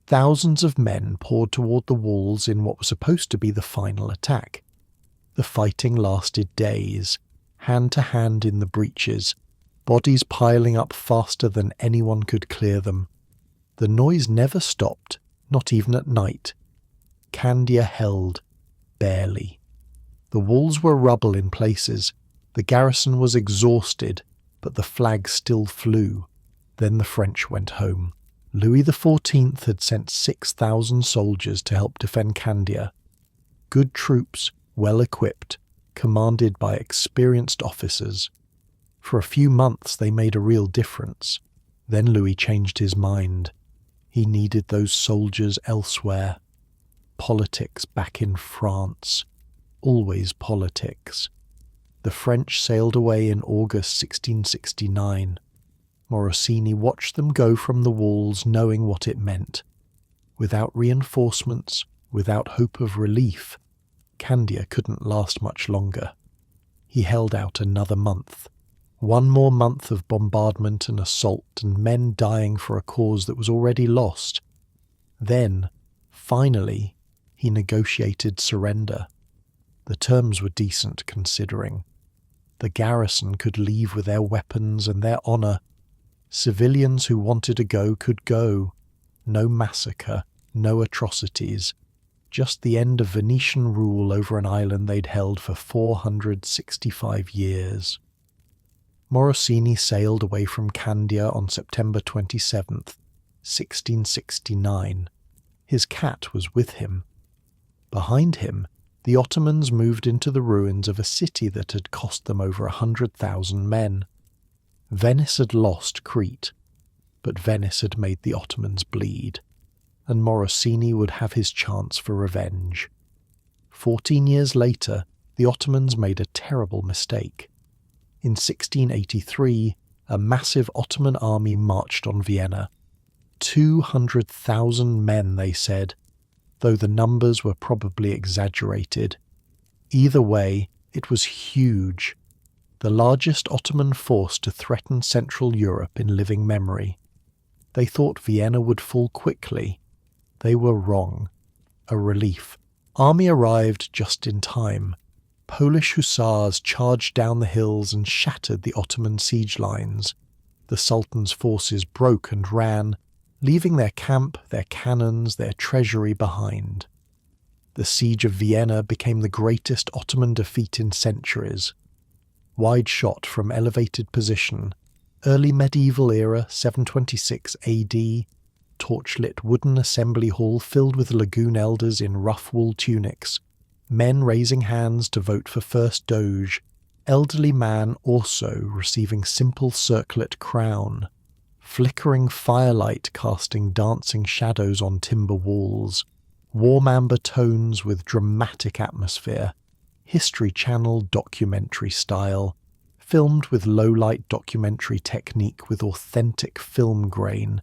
A: Thousands of men poured toward the walls in what was supposed to be the final attack. The fighting lasted days, hand to hand in the breaches, bodies piling up faster than anyone could clear them. The noise never stopped, not even at night. Candia held, barely. The walls were rubble in places. The garrison was exhausted, but the flag still flew. Then the French went home. Louis XIV had sent 6,000 soldiers to help defend Candia. Good troops, well equipped, commanded by experienced officers. For a few months they made a real difference. Then Louis changed his mind. He needed those soldiers elsewhere. Politics back in France. Always politics. The French sailed away in August 1669. Morosini watched them go from the walls, knowing what it meant. Without reinforcements, without hope of relief, Candia couldn't last much longer. He held out another month. One more month of bombardment and assault and men dying for a cause that was already lost. Then, finally, he negotiated surrender. The terms were decent considering. The garrison could leave with their weapons and their honour. Civilians who wanted to go could go. No massacre, no atrocities. Just the end of Venetian rule over an island they'd held for 465 years. Morosini sailed away from Candia on September 27th, 1669. His cat was with him. Behind him, the Ottomans moved into the ruins of a city that had cost them over 100,000 men. Venice had lost Crete, but Venice had made the Ottomans bleed, and Morosini would have his chance for revenge. 14 years later, the Ottomans made a terrible mistake. In 1683, a massive Ottoman army marched on Vienna. 200,000 men, they said, though the numbers were probably exaggerated. Either way, it was huge. The largest Ottoman force to threaten Central Europe in living memory. They thought Vienna would fall quickly. They were wrong. A relief. Army arrived just in time. Polish hussars charged down the hills and shattered the Ottoman siege lines. The Sultan's forces broke and ran, leaving their camp, their cannons, their treasury behind. The siege of Vienna became the greatest Ottoman defeat in centuries. Wide shot from elevated position, early medieval era 726 AD, torchlit wooden assembly hall filled with lagoon elders in rough wool tunics, men raising hands to vote for first Doge, elderly man also receiving simple circlet crown, flickering firelight casting dancing shadows on timber walls, warm amber tones with dramatic atmosphere, History Channel documentary style, filmed with low-light documentary technique with authentic film grain,